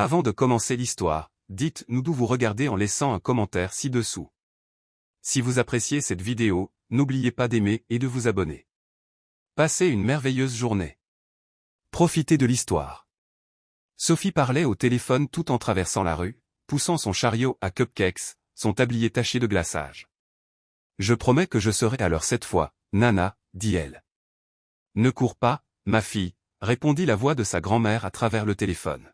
Avant de commencer l'histoire, dites-nous d'où vous regardez en laissant un commentaire ci-dessous. Si vous appréciez cette vidéo, n'oubliez pas d'aimer et de vous abonner. Passez une merveilleuse journée. Profitez de l'histoire. Sophie parlait au téléphone tout en traversant la rue, poussant son chariot à cupcakes, son tablier taché de glaçage. « Je promets que je serai à l'heure cette fois, Nana, dit-elle. »« Ne cours pas, ma fille, » répondit la voix de sa grand-mère à travers le téléphone.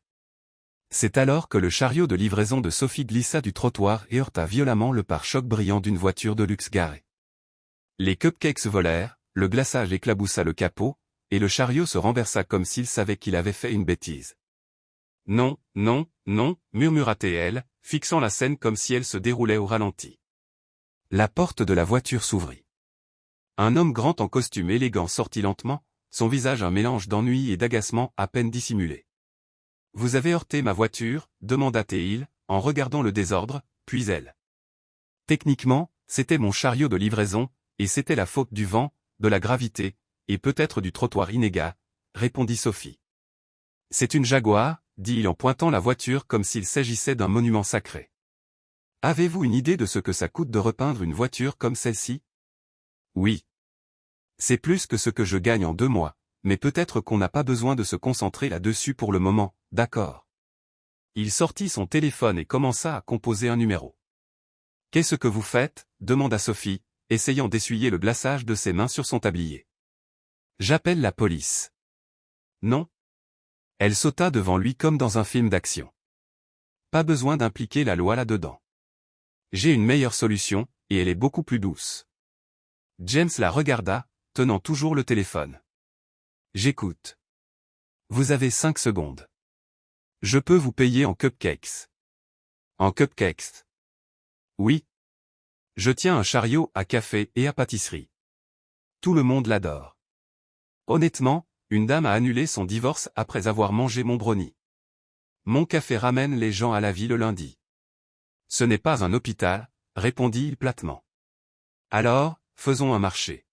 C'est alors que le chariot de livraison de Sophie glissa du trottoir et heurta violemment le pare-choc brillant d'une voiture de luxe garée. Les cupcakes volèrent, le glaçage éclaboussa le capot, et le chariot se renversa comme s'il savait qu'il avait fait une bêtise. « Non, non, non, » murmura-t-elle, fixant la scène comme si elle se déroulait au ralenti. La porte de la voiture s'ouvrit. Un homme grand en costume élégant sortit lentement, son visage un mélange d'ennui et d'agacement à peine dissimulé. « Vous avez heurté ma voiture ?» demanda-t-il, en regardant le désordre, puis elle. « Techniquement, c'était mon chariot de livraison, et c'était la faute du vent, de la gravité, et peut-être du trottoir inégal, » répondit Sophie. « C'est une Jaguar ?» dit-il en pointant la voiture comme s'il s'agissait d'un monument sacré. « Avez-vous une idée de ce que ça coûte de repeindre une voiture comme celle-ci ? » « Oui. C'est plus que ce que je gagne en 2 mois, mais peut-être qu'on n'a pas besoin de se concentrer là-dessus pour le moment, d'accord. » Il sortit son téléphone et commença à composer un numéro. « Qu'est-ce que vous faites ?» demanda Sophie, essayant d'essuyer le glaçage de ses mains sur son tablier. « J'appelle la police. »« Non. » Elle sauta devant lui comme dans un film d'action. « Pas besoin d'impliquer la loi là-dedans. J'ai une meilleure solution, et elle est beaucoup plus douce. » James la regarda, tenant toujours le téléphone. « J'écoute. »« Vous avez 5 secondes. Je peux vous payer en cupcakes. »« En cupcakes ? » ?»« Oui. Je tiens un chariot à café et à pâtisserie. Tout le monde l'adore. Honnêtement, une dame a annulé son divorce après avoir mangé mon brownie. Mon café ramène les gens à la vie le lundi. »« Ce n'est pas un hôpital, » répondit-il platement. « Alors, faisons un marché.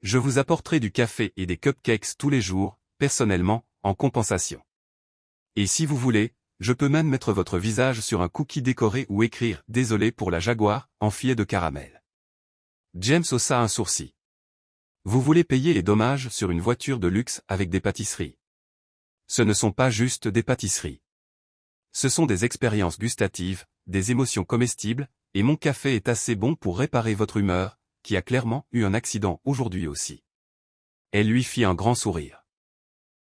Je vous apporterai du café et des cupcakes tous les jours, personnellement, en compensation. Et si vous voulez, je peux même mettre votre visage sur un cookie décoré ou écrire « Désolé pour la Jaguar » en filet de caramel. » James haussa un sourcil. « Vous voulez payer les dommages sur une voiture de luxe avec des pâtisseries. Ce ne sont pas juste des pâtisseries. Ce sont des expériences gustatives, des émotions comestibles, et mon café est assez bon pour réparer votre humeur, qui a clairement eu un accident aujourd'hui aussi. » Elle lui fit un grand sourire.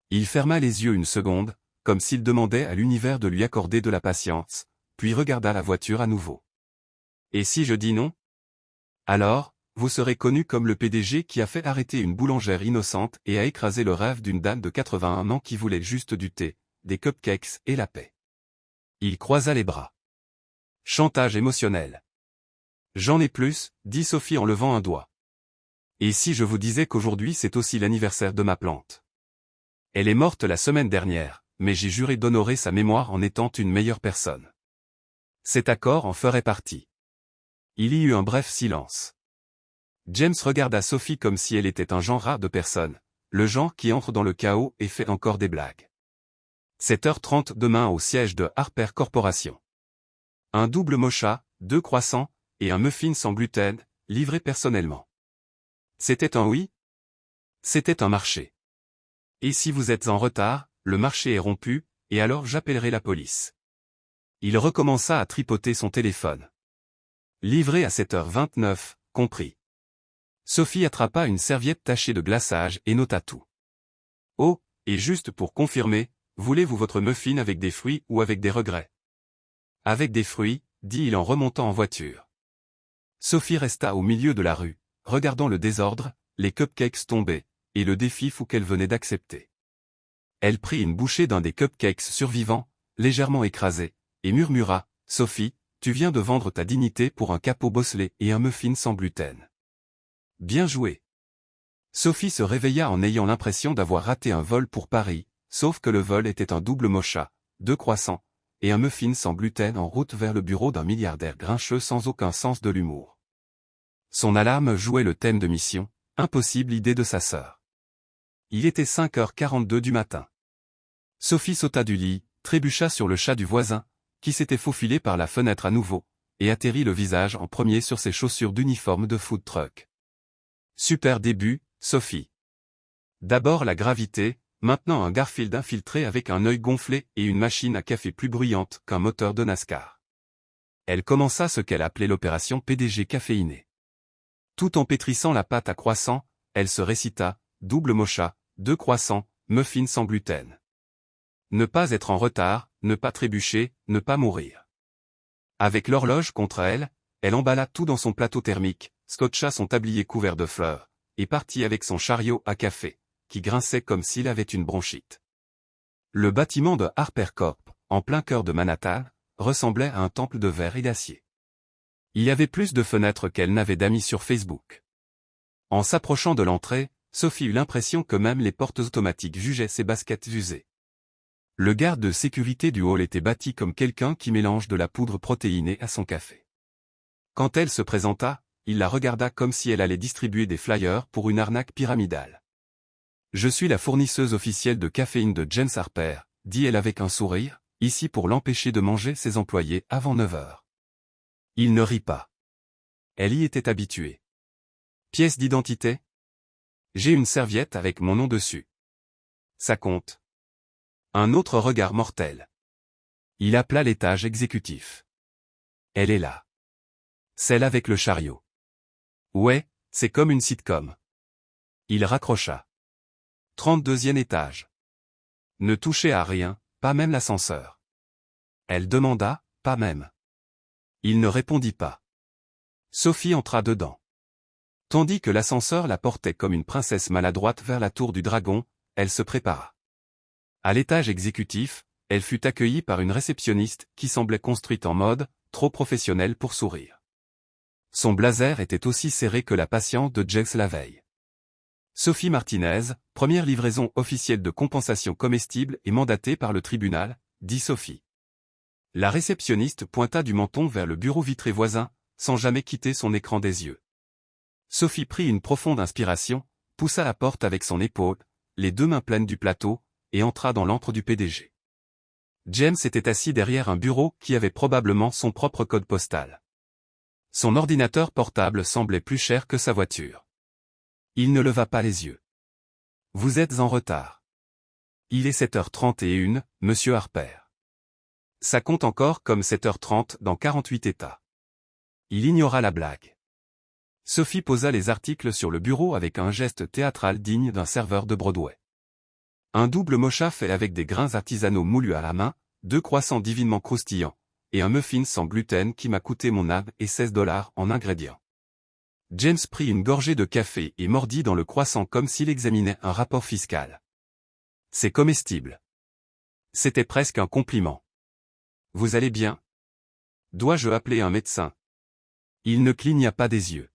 Il ferma les yeux une seconde, comme s'il demandait à l'univers de lui accorder de la patience, puis regarda la voiture à nouveau. « Et si je dis non ? Alors, vous serez connu comme le PDG qui a fait arrêter une boulangère innocente et a écrasé le rêve d'une dame de 81 ans qui voulait juste du thé, des cupcakes et la paix. » Il croisa les bras. Chantage émotionnel. « J'en ai plus, » dit Sophie en levant un doigt. « Et si je vous disais qu'aujourd'hui c'est aussi l'anniversaire de ma plante ? Elle est morte la semaine dernière, mais j'ai juré d'honorer sa mémoire en étant une meilleure personne. Cet accord en ferait partie. » Il y eut un bref silence. James regarda Sophie comme si elle était un genre rare de personne, le genre qui entre dans le chaos et fait encore des blagues. 7h30 demain au siège de Harper Corporation. Un double mocha, 2 croissants, et un muffin sans gluten, livré personnellement. C'était un oui ? C'était un marché. Et si vous êtes en retard, le marché est rompu, et alors j'appellerai la police. Il recommença à tripoter son téléphone. Livré à 7h29, compris. Sophie attrapa une serviette tachée de glaçage et nota tout. Oh, et juste pour confirmer, voulez-vous votre muffin avec des fruits ou avec des regrets ? Avec des fruits, dit-il en remontant en voiture. Sophie resta au milieu de la rue, regardant le désordre, les cupcakes tomber, et le défi fou qu'elle venait d'accepter. Elle prit une bouchée d'un des cupcakes survivants, légèrement écrasé, et murmura, « Sophie, tu viens de vendre ta dignité pour un capot bosselé et un muffin sans gluten. » Bien joué. Sophie se réveilla en ayant l'impression d'avoir raté un vol pour Paris, sauf que le vol était un double mocha, 2 croissants, et un muffin sans gluten en route vers le bureau d'un milliardaire grincheux sans aucun sens de l'humour. Son alarme jouait le thème de mission, impossible idée de sa sœur. Il était 5h42 du matin. Sophie sauta du lit, trébucha sur le chat du voisin, qui s'était faufilé par la fenêtre à nouveau, et atterrit le visage en premier sur ses chaussures d'uniforme de food truck. Super début, Sophie. D'abord la gravité, maintenant un Garfield infiltré avec un œil gonflé et une machine à café plus bruyante qu'un moteur de NASCAR. Elle commença ce qu'elle appelait l'opération PDG caféinée. Tout en pétrissant la pâte à croissant, elle se récita, double mocha, 2 croissants, muffins sans gluten. Ne pas être en retard, ne pas trébucher, ne pas mourir. Avec l'horloge contre elle, elle emballa tout dans son plateau thermique, scotcha son tablier couvert de fleurs, et partit avec son chariot à café, qui grinçait comme s'il avait une bronchite. Le bâtiment de Harper Corp, en plein cœur de Manhattan, ressemblait à un temple de verre et d'acier. Il y avait plus de fenêtres qu'elle n'avait d'amis sur Facebook. En s'approchant de l'entrée, Sophie eut l'impression que même les portes automatiques jugeaient ses baskets usées. Le garde de sécurité du hall était bâti comme quelqu'un qui mélange de la poudre protéinée à son café. Quand elle se présenta, il la regarda comme si elle allait distribuer des flyers pour une arnaque pyramidale. « Je suis la fournisseuse officielle de caféine de James Harper, dit-elle avec un sourire, ici pour l'empêcher de manger ses employés avant 9 heures. Il ne rit pas. Elle y était habituée. Pièce d'identité? J'ai une serviette avec mon nom dessus. Ça compte. Un autre regard mortel. Il appela l'étage exécutif. Elle est là. Celle avec le chariot. Ouais, c'est comme une sitcom. Il raccrocha. 32e étage. Ne touchez à rien, pas même l'ascenseur. Elle demanda, pas même. Il ne répondit pas. Sophie entra dedans. Tandis que l'ascenseur la portait comme une princesse maladroite vers la tour du dragon, elle se prépara. À l'étage exécutif, elle fut accueillie par une réceptionniste qui semblait construite en mode, trop professionnelle pour sourire. Son blazer était aussi serré que la patience de James la veille. Sophie Martinez, première livraison officielle de compensation comestible et mandatée par le tribunal, dit Sophie. La réceptionniste pointa du menton vers le bureau vitré voisin, sans jamais quitter son écran des yeux. Sophie prit une profonde inspiration, poussa la porte avec son épaule, les 2 mains pleines du plateau, et entra dans l'antre du PDG. James était assis derrière un bureau qui avait probablement son propre code postal. Son ordinateur portable semblait plus cher que sa voiture. Il ne leva pas les yeux. « Vous êtes en retard. Il est 7h31, monsieur Harper. Ça compte encore comme 7h30 dans 48 États. » Il ignora la blague. Sophie posa les articles sur le bureau avec un geste théâtral digne d'un serveur de Broadway. Un double mocha fait avec des grains artisanaux moulus à la main, 2 croissants divinement croustillants, et un muffin sans gluten qui m'a coûté mon âme et $16 en ingrédients. James prit une gorgée de café et mordit dans le croissant comme s'il examinait un rapport fiscal. C'est comestible. C'était presque un compliment. Vous allez bien? Dois-je appeler un médecin? Il ne cligna pas des yeux.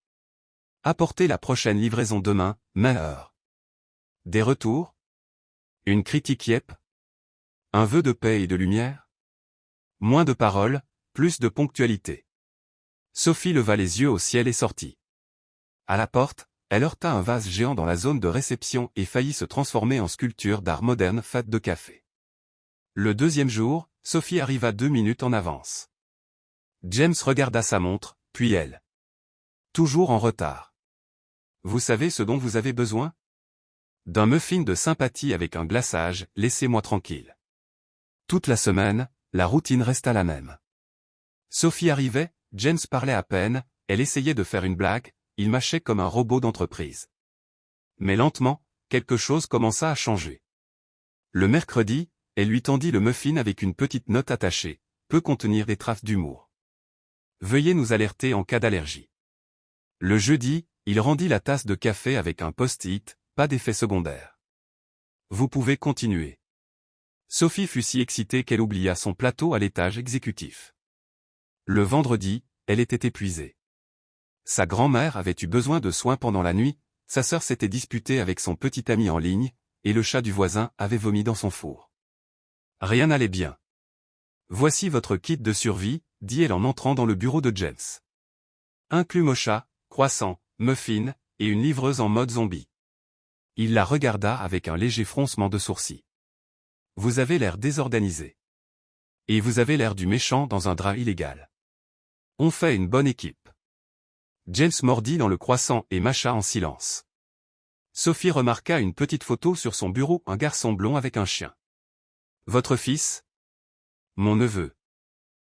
Apportez la prochaine livraison demain, même heure. Des retours? Une critique yep? Un vœu de paix et de lumière? Moins de paroles, plus de ponctualité. Sophie leva les yeux au ciel et sortit. À la porte, elle heurta un vase géant dans la zone de réception et faillit se transformer en sculpture d'art moderne faite de café. Le 2e jour, Sophie arriva 2 minutes en avance. James regarda sa montre, puis elle. Toujours en retard. Vous savez ce dont vous avez besoin? D'un muffin de sympathie avec un glaçage, laissez-moi tranquille. Toute la semaine, la routine resta la même. Sophie arrivait, James parlait à peine, elle essayait de faire une blague, il mâchait comme un robot d'entreprise. Mais lentement, quelque chose commença à changer. Le mercredi, elle lui tendit le muffin avec une petite note attachée, peut contenir des traces d'humour. Veuillez nous alerter en cas d'allergie. Le jeudi, il rendit la tasse de café avec un post-it, pas d'effet secondaire. Vous pouvez continuer. Sophie fut si excitée qu'elle oublia son plateau à l'étage exécutif. Le vendredi, elle était épuisée. Sa grand-mère avait eu besoin de soins pendant la nuit, sa sœur s'était disputée avec son petit ami en ligne, et le chat du voisin avait vomi dans son four. Rien n'allait bien. Voici votre kit de survie, dit-elle en entrant dans le bureau de James. Inclus mocha, croissant, muffin, et une livreuse en mode zombie. Il la regarda avec un léger froncement de sourcils. Vous avez l'air désorganisé. Et vous avez l'air du méchant dans un drap illégal. On fait une bonne équipe. James mordit dans le croissant et mâcha en silence. Sophie remarqua une petite photo sur son bureau, un garçon blond avec un chien. Votre fils? Mon neveu.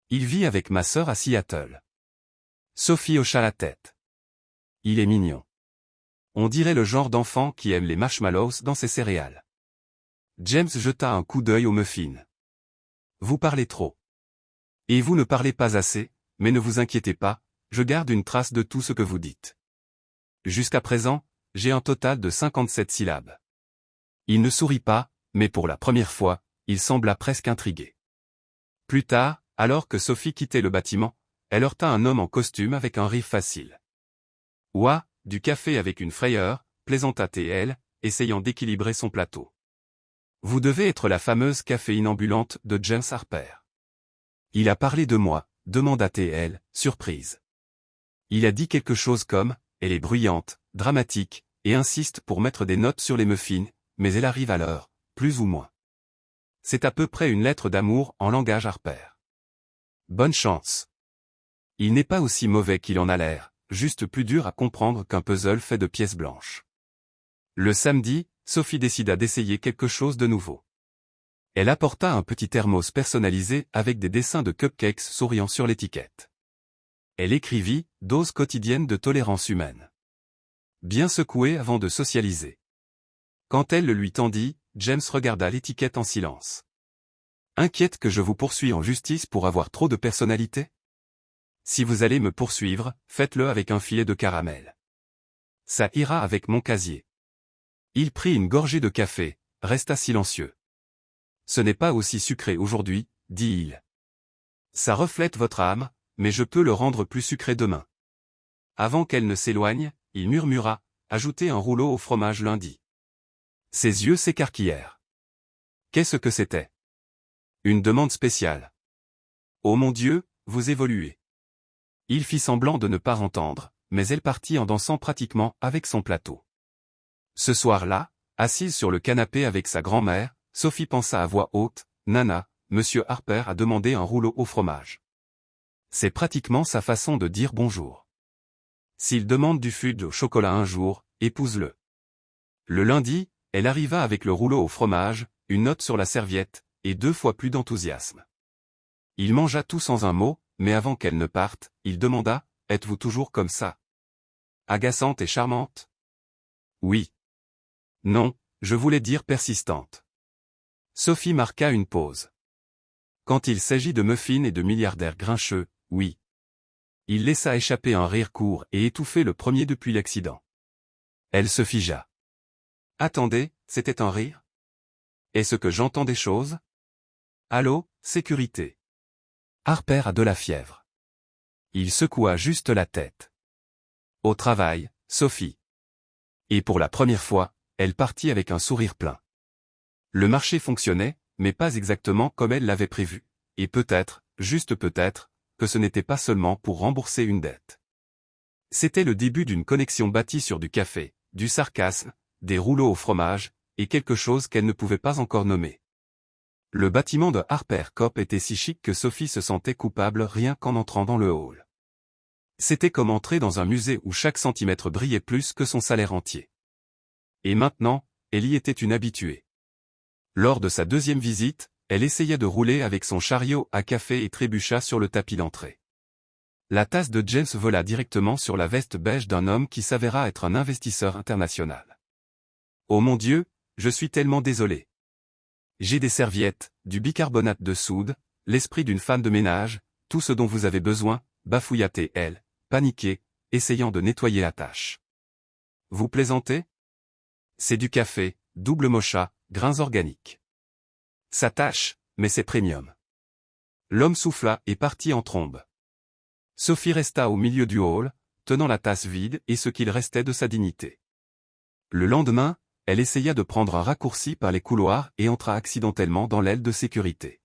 Il vit avec ma sœur à Seattle. Sophie hocha la tête. Il est mignon. On dirait le genre d'enfant qui aime les marshmallows dans ses céréales. James jeta un coup d'œil aux muffins. Vous parlez trop. Et vous ne parlez pas assez, mais ne vous inquiétez pas, je garde une trace de tout ce que vous dites. Jusqu'à présent, j'ai un total de 57 syllabes. Il ne sourit pas, mais pour la première fois, il sembla presque intrigué. Plus tard, alors que Sophie quittait le bâtiment, elle heurta un homme en costume avec un rire facile. Ouah, du café avec une frayeur, plaisanta TL, essayant d'équilibrer son plateau. Vous devez être la fameuse caféine ambulante de James Harper. Il a parlé de moi, demanda TL, surprise. Il a dit quelque chose comme, elle est bruyante, dramatique, et insiste pour mettre des notes sur les muffins, mais elle arrive à l'heure, plus ou moins. C'est à peu près une lettre d'amour en langage Harper. Bonne chance. Il n'est pas aussi mauvais qu'il en a l'air, juste plus dur à comprendre qu'un puzzle fait de pièces blanches. Le samedi, Sophie décida d'essayer quelque chose de nouveau. Elle apporta un petit thermos personnalisé avec des dessins de cupcakes souriant sur l'étiquette. Elle écrivit « Dose quotidienne de tolérance humaine ». Bien secouée avant de socialiser. Quand elle le lui tendit, James regarda l'étiquette en silence. Inquiète que je vous poursuis en justice pour avoir trop de personnalité? Si vous allez me poursuivre, faites-le avec un filet de caramel. Ça ira avec mon casier. Il prit une gorgée de café, resta silencieux. Ce n'est pas aussi sucré aujourd'hui, dit-il. Ça reflète votre âme, mais je peux le rendre plus sucré demain. Avant qu'elle ne s'éloigne, il murmura, ajoutez un rouleau au fromage lundi. Ses yeux s'écarquillèrent. Qu'est-ce que c'était? Une demande spéciale. Oh mon Dieu, vous évoluez. Il fit semblant de ne pas entendre, mais elle partit en dansant pratiquement avec son plateau. Ce soir-là, assise sur le canapé avec sa grand-mère, Sophie pensa à voix haute, Nana, Monsieur Harper a demandé un rouleau au fromage. C'est pratiquement sa façon de dire bonjour. S'il demande du fudge au chocolat un jour, épouse-le. Le lundi, elle arriva avec le rouleau au fromage, une note sur la serviette, et 2 fois plus d'enthousiasme. Il mangea tout sans un mot, mais avant qu'elle ne parte, il demanda, « Êtes-vous toujours comme ça? Agaçante et charmante? » Oui. Non, je voulais dire persistante. Sophie marqua une pause. Quand il s'agit de muffins et de milliardaires grincheux, oui. Il laissa échapper un rire court et étouffé le premier depuis l'accident. Elle se figea. Attendez, c'était un rire? Est-ce que j'entends des choses? Allô, sécurité. Harper a de la fièvre. Il secoua juste la tête. Au travail, Sophie. Et pour la première fois, elle partit avec un sourire plein. Le marché fonctionnait, mais pas exactement comme elle l'avait prévu, et peut-être, juste peut-être, que ce n'était pas seulement pour rembourser une dette. C'était le début d'une connexion bâtie sur du café, du sarcasme, des rouleaux au fromage, et quelque chose qu'elle ne pouvait pas encore nommer. Le bâtiment de Harper Cop était si chic que Sophie se sentait coupable rien qu'en entrant dans le hall. C'était comme entrer dans un musée où chaque centimètre brillait plus que son salaire entier. Et maintenant, elle y était une habituée. Lors de sa deuxième visite, elle essaya de rouler avec son chariot à café et trébucha sur le tapis d'entrée. La tasse de James vola directement sur la veste beige d'un homme qui s'avéra être un investisseur international. Oh mon Dieu, je suis tellement désolé. J'ai des serviettes, du bicarbonate de soude, l'esprit d'une femme de ménage, tout ce dont vous avez besoin, bafouilla elle, paniquée, essayant de nettoyer la tâche. Vous plaisantez? C'est du café, double mocha, grains organiques. Ça tâche, mais c'est premium. L'homme souffla et partit en trombe. Sophie resta au milieu du hall, tenant la tasse vide et ce qu'il restait de sa dignité. Le lendemain, elle essaya de prendre un raccourci par les couloirs et entra accidentellement dans l'aile de sécurité.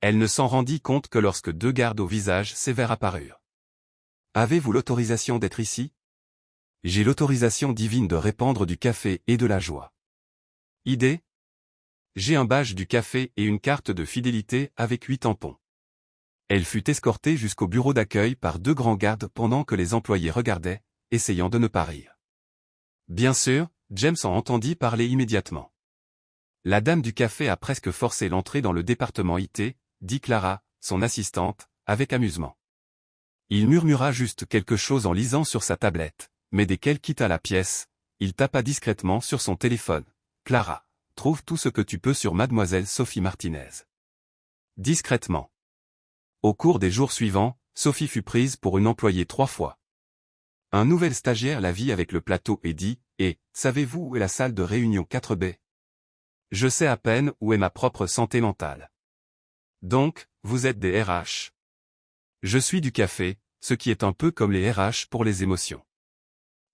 Elle ne s'en rendit compte que lorsque 2 gardes au visage sévère apparurent. « Avez-vous l'autorisation d'être ici? » « J'ai l'autorisation divine de répandre du café et de la joie. » « Idée? » J'ai un badge du café et une carte de fidélité avec 8 tampons. Elle fut escortée jusqu'au bureau d'accueil par 2 grands gardes pendant que les employés regardaient, essayant de ne pas rire. Bien sûr, James en entendit parler immédiatement. La dame du café a presque forcé l'entrée dans le département IT, dit Clara, son assistante, avec amusement. Il murmura juste quelque chose en lisant sur sa tablette, mais dès qu'elle quitta la pièce, il tapa discrètement sur son téléphone. Clara, trouve tout ce que tu peux sur mademoiselle Sophie Martinez. Discrètement. Au cours des jours suivants, Sophie fut prise pour une employée 3 fois. Un nouvel stagiaire la vit avec le plateau et dit « Et, savez-vous où est la salle de réunion 4B ? Je sais à peine où est ma propre santé mentale. Donc, vous êtes des RH. Je suis du café, ce qui est un peu comme les RH pour les émotions. »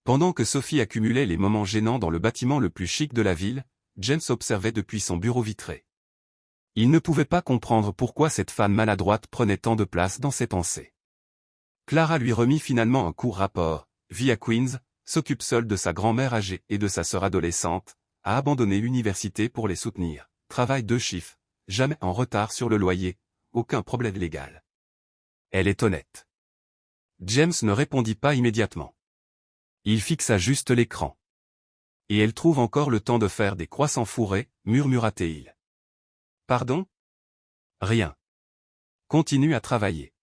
Pendant que Sophie accumulait les moments gênants dans le bâtiment le plus chic de la ville, James observait depuis son bureau vitré. Il ne pouvait pas comprendre pourquoi cette femme maladroite prenait tant de place dans ses pensées. Clara lui remit finalement un court rapport. Vit à Queens, s'occupe seule de sa grand-mère âgée et de sa sœur adolescente, a abandonné l'université pour les soutenir, travaille 2 chiffres, jamais en retard sur le loyer, aucun problème légal. Elle est honnête. James ne répondit pas immédiatement. Il fixa juste l'écran. Et elle trouve encore le temps de faire des croissants fourrés, murmura-t-il. Pardon ? Rien. Continue à travailler.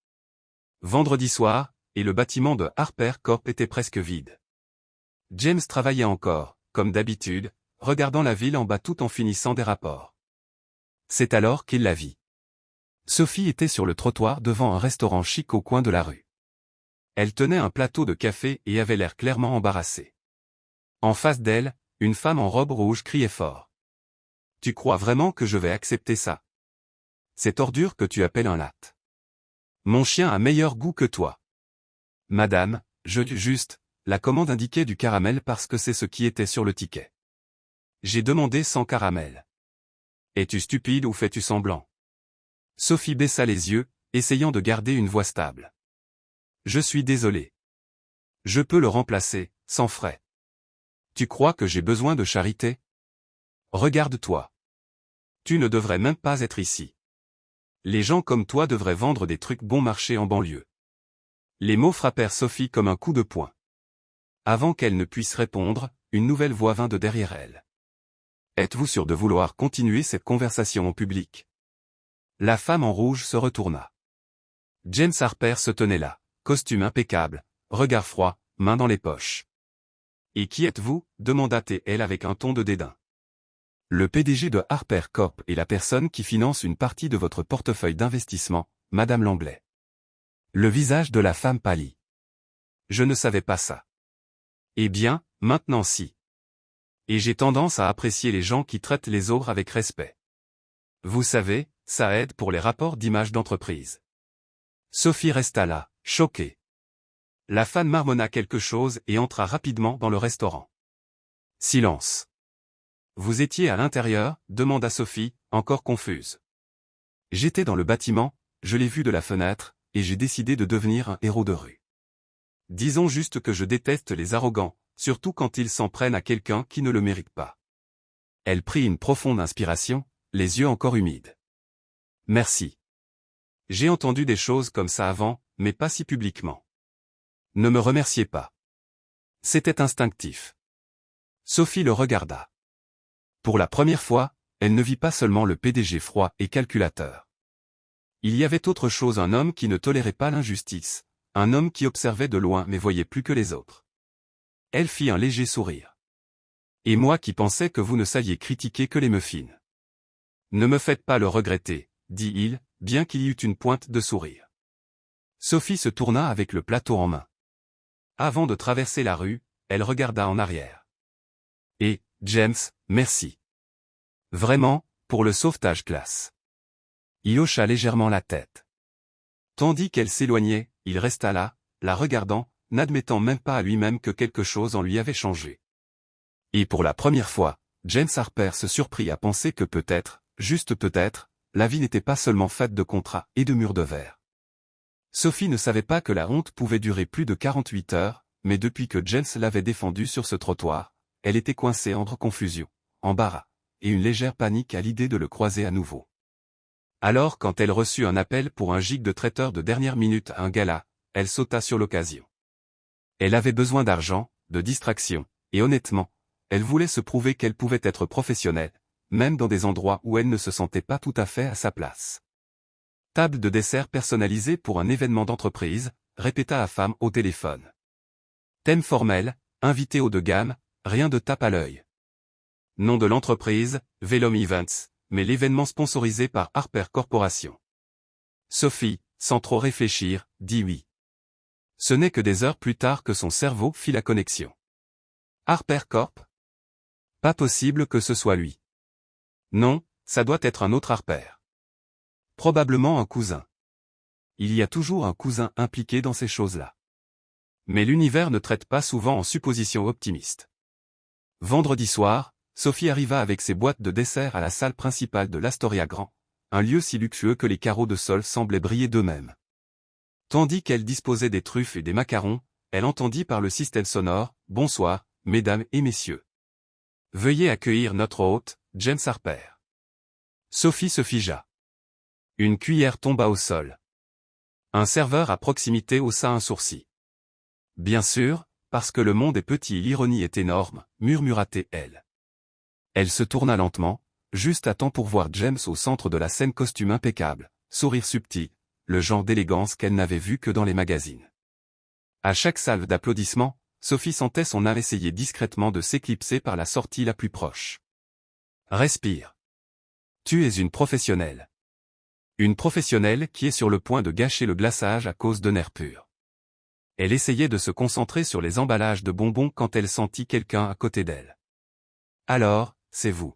Vendredi soir, et le bâtiment de Harper Corp était presque vide. James travaillait encore, comme d'habitude, regardant la ville en bas tout en finissant des rapports. C'est alors qu'il la vit. Sophie était sur le trottoir devant un restaurant chic au coin de la rue. Elle tenait un plateau de café et avait l'air clairement embarrassée. En face d'elle, une femme en robe rouge criait fort. « Tu crois vraiment que je vais accepter ça ? Cette ordure que tu appelles un latte. Mon chien a meilleur goût que toi. Madame, juste, la commande indiquait du caramel parce que c'est ce qui était sur le ticket. J'ai demandé sans caramel. Es-tu stupide ou fais-tu semblant ? » Sophie baissa les yeux, essayant de garder une voix stable. Je suis désolé. Je peux le remplacer, sans frais. Tu crois que j'ai besoin de charité ? Regarde-toi. Tu ne devrais même pas être ici. Les gens comme toi devraient vendre des trucs bon marché en banlieue. Les mots frappèrent Sophie comme un coup de poing. Avant qu'elle ne puisse répondre, une nouvelle voix vint de derrière elle. Êtes-vous sûr de vouloir continuer cette conversation en public ? La femme en rouge se retourna. James Harper se tenait là, costume impeccable, regard froid, main dans les poches. Et qui êtes-vous ? demanda-t-elle avec un ton de dédain. Le PDG de Harper Corp est la personne qui finance une partie de votre portefeuille d'investissement, Madame Langlais. Le visage de la femme pâlit. Je ne savais pas ça. Eh bien, maintenant si. Et j'ai tendance à apprécier les gens qui traitent les autres avec respect. Vous savez, ça aide pour les rapports d'image d'entreprise. Sophie resta là, choquée. La femme marmonna quelque chose et entra rapidement dans le restaurant. Silence. Vous étiez à l'intérieur ? demanda Sophie, encore confuse. J'étais dans le bâtiment, je l'ai vu de la fenêtre, et j'ai décidé de devenir un héros de rue. Disons juste que je déteste les arrogants, surtout quand ils s'en prennent à quelqu'un qui ne le mérite pas. Elle prit une profonde inspiration, les yeux encore humides. Merci. J'ai entendu des choses comme ça avant, mais pas si publiquement. Ne me remerciez pas. C'était instinctif. Sophie le regarda. Pour la première fois, elle ne vit pas seulement le PDG froid et calculateur. Il y avait autre chose, un homme qui ne tolérait pas l'injustice, un homme qui observait de loin mais voyait plus que les autres. Elle fit un léger sourire. Et moi qui pensais que vous ne saviez critiquer que les muffins. Ne me faites pas le regretter, dit-il, bien qu'il y eût une pointe de sourire. Sophie se tourna avec le plateau en main. Avant de traverser la rue, elle regarda en arrière. Et, James, merci. Vraiment, pour le sauvetage classe. Il hocha légèrement la tête. Tandis qu'elle s'éloignait, il resta là, la regardant, n'admettant même pas à lui-même que quelque chose en lui avait changé. Et pour la première fois, James Harper se surprit à penser que peut-être, juste peut-être, la vie n'était pas seulement faite de contrats et de murs de verre. Sophie ne savait pas que la honte pouvait durer plus de 48 heures, mais depuis que James l'avait défendue sur ce trottoir, elle était coincée entre confusion, embarras, et une légère panique à l'idée de le croiser à nouveau. Alors quand elle reçut un appel pour un gig de traiteur de dernière minute à un gala, elle sauta sur l'occasion. Elle avait besoin d'argent, de distraction, et honnêtement, elle voulait se prouver qu'elle pouvait être professionnelle, même dans des endroits où elle ne se sentait pas tout à fait à sa place. Table de dessert personnalisée pour un événement d'entreprise, répéta la femme au téléphone. Thème formel, invité haut de gamme, rien de tape à l'œil. Nom de l'entreprise, Velom Events, mais l'événement sponsorisé par Harper Corporation. Sophie, sans trop réfléchir, dit oui. Ce n'est que des heures plus tard que son cerveau fit la connexion. Harper Corp? Pas possible que ce soit lui. Non, ça doit être un autre Harper. Probablement un cousin. Il y a toujours un cousin impliqué dans ces choses-là. Mais l'univers ne traite pas souvent en suppositions optimistes. Vendredi soir, Sophie arriva avec ses boîtes de dessert à la salle principale de l'Astoria Grand, un lieu si luxueux que les carreaux de sol semblaient briller d'eux-mêmes. Tandis qu'elle disposait des truffes et des macarons, elle entendit par le système sonore « Bonsoir, mesdames et messieurs. Veuillez accueillir notre hôte, James Harper. » Sophie se figea. Une cuillère tomba au sol. Un serveur à proximité haussa un sourcil. « Bien sûr, parce que le monde est petit et l'ironie est énorme, » murmura-t-elle. Elle se tourna lentement, juste à temps pour voir James au centre de la scène, costume impeccable, sourire subtil, le genre d'élégance qu'elle n'avait vu que dans les magazines. À chaque salve d'applaudissements, Sophie sentait son âme essayer discrètement de s'éclipser par la sortie la plus proche. Respire. Tu es une professionnelle. Une professionnelle qui est sur le point de gâcher le glaçage à cause de nerfs purs. Elle essayait de se concentrer sur les emballages de bonbons quand elle sentit quelqu'un à côté d'elle. Alors, c'est vous.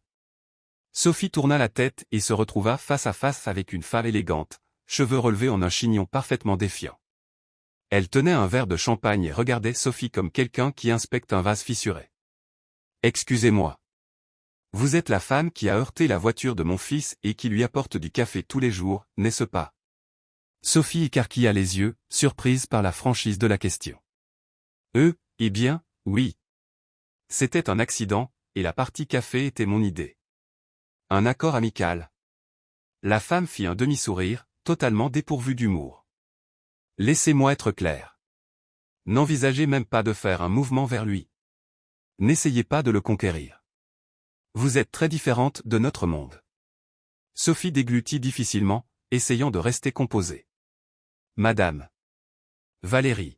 Sophie tourna la tête et se retrouva face à face avec une femme élégante, cheveux relevés en un chignon parfaitement défiant. Elle tenait un verre de champagne et regardait Sophie comme quelqu'un qui inspecte un vase fissuré. « Excusez-moi. Vous êtes la femme qui a heurté la voiture de mon fils et qui lui apporte du café tous les jours, n'est-ce pas ?» Sophie écarquilla les yeux, surprise par la franchise de la question. « Eh bien, oui. C'était un accident, et la partie café était mon idée. » Un accord amical. La femme fit un demi-sourire, totalement dépourvu d'humour. « Laissez-moi être clair. N'envisagez même pas de faire un mouvement vers lui. N'essayez pas de le conquérir. Vous êtes très différente de notre monde. » Sophie déglutit difficilement, essayant de rester composée. « Madame. Valérie.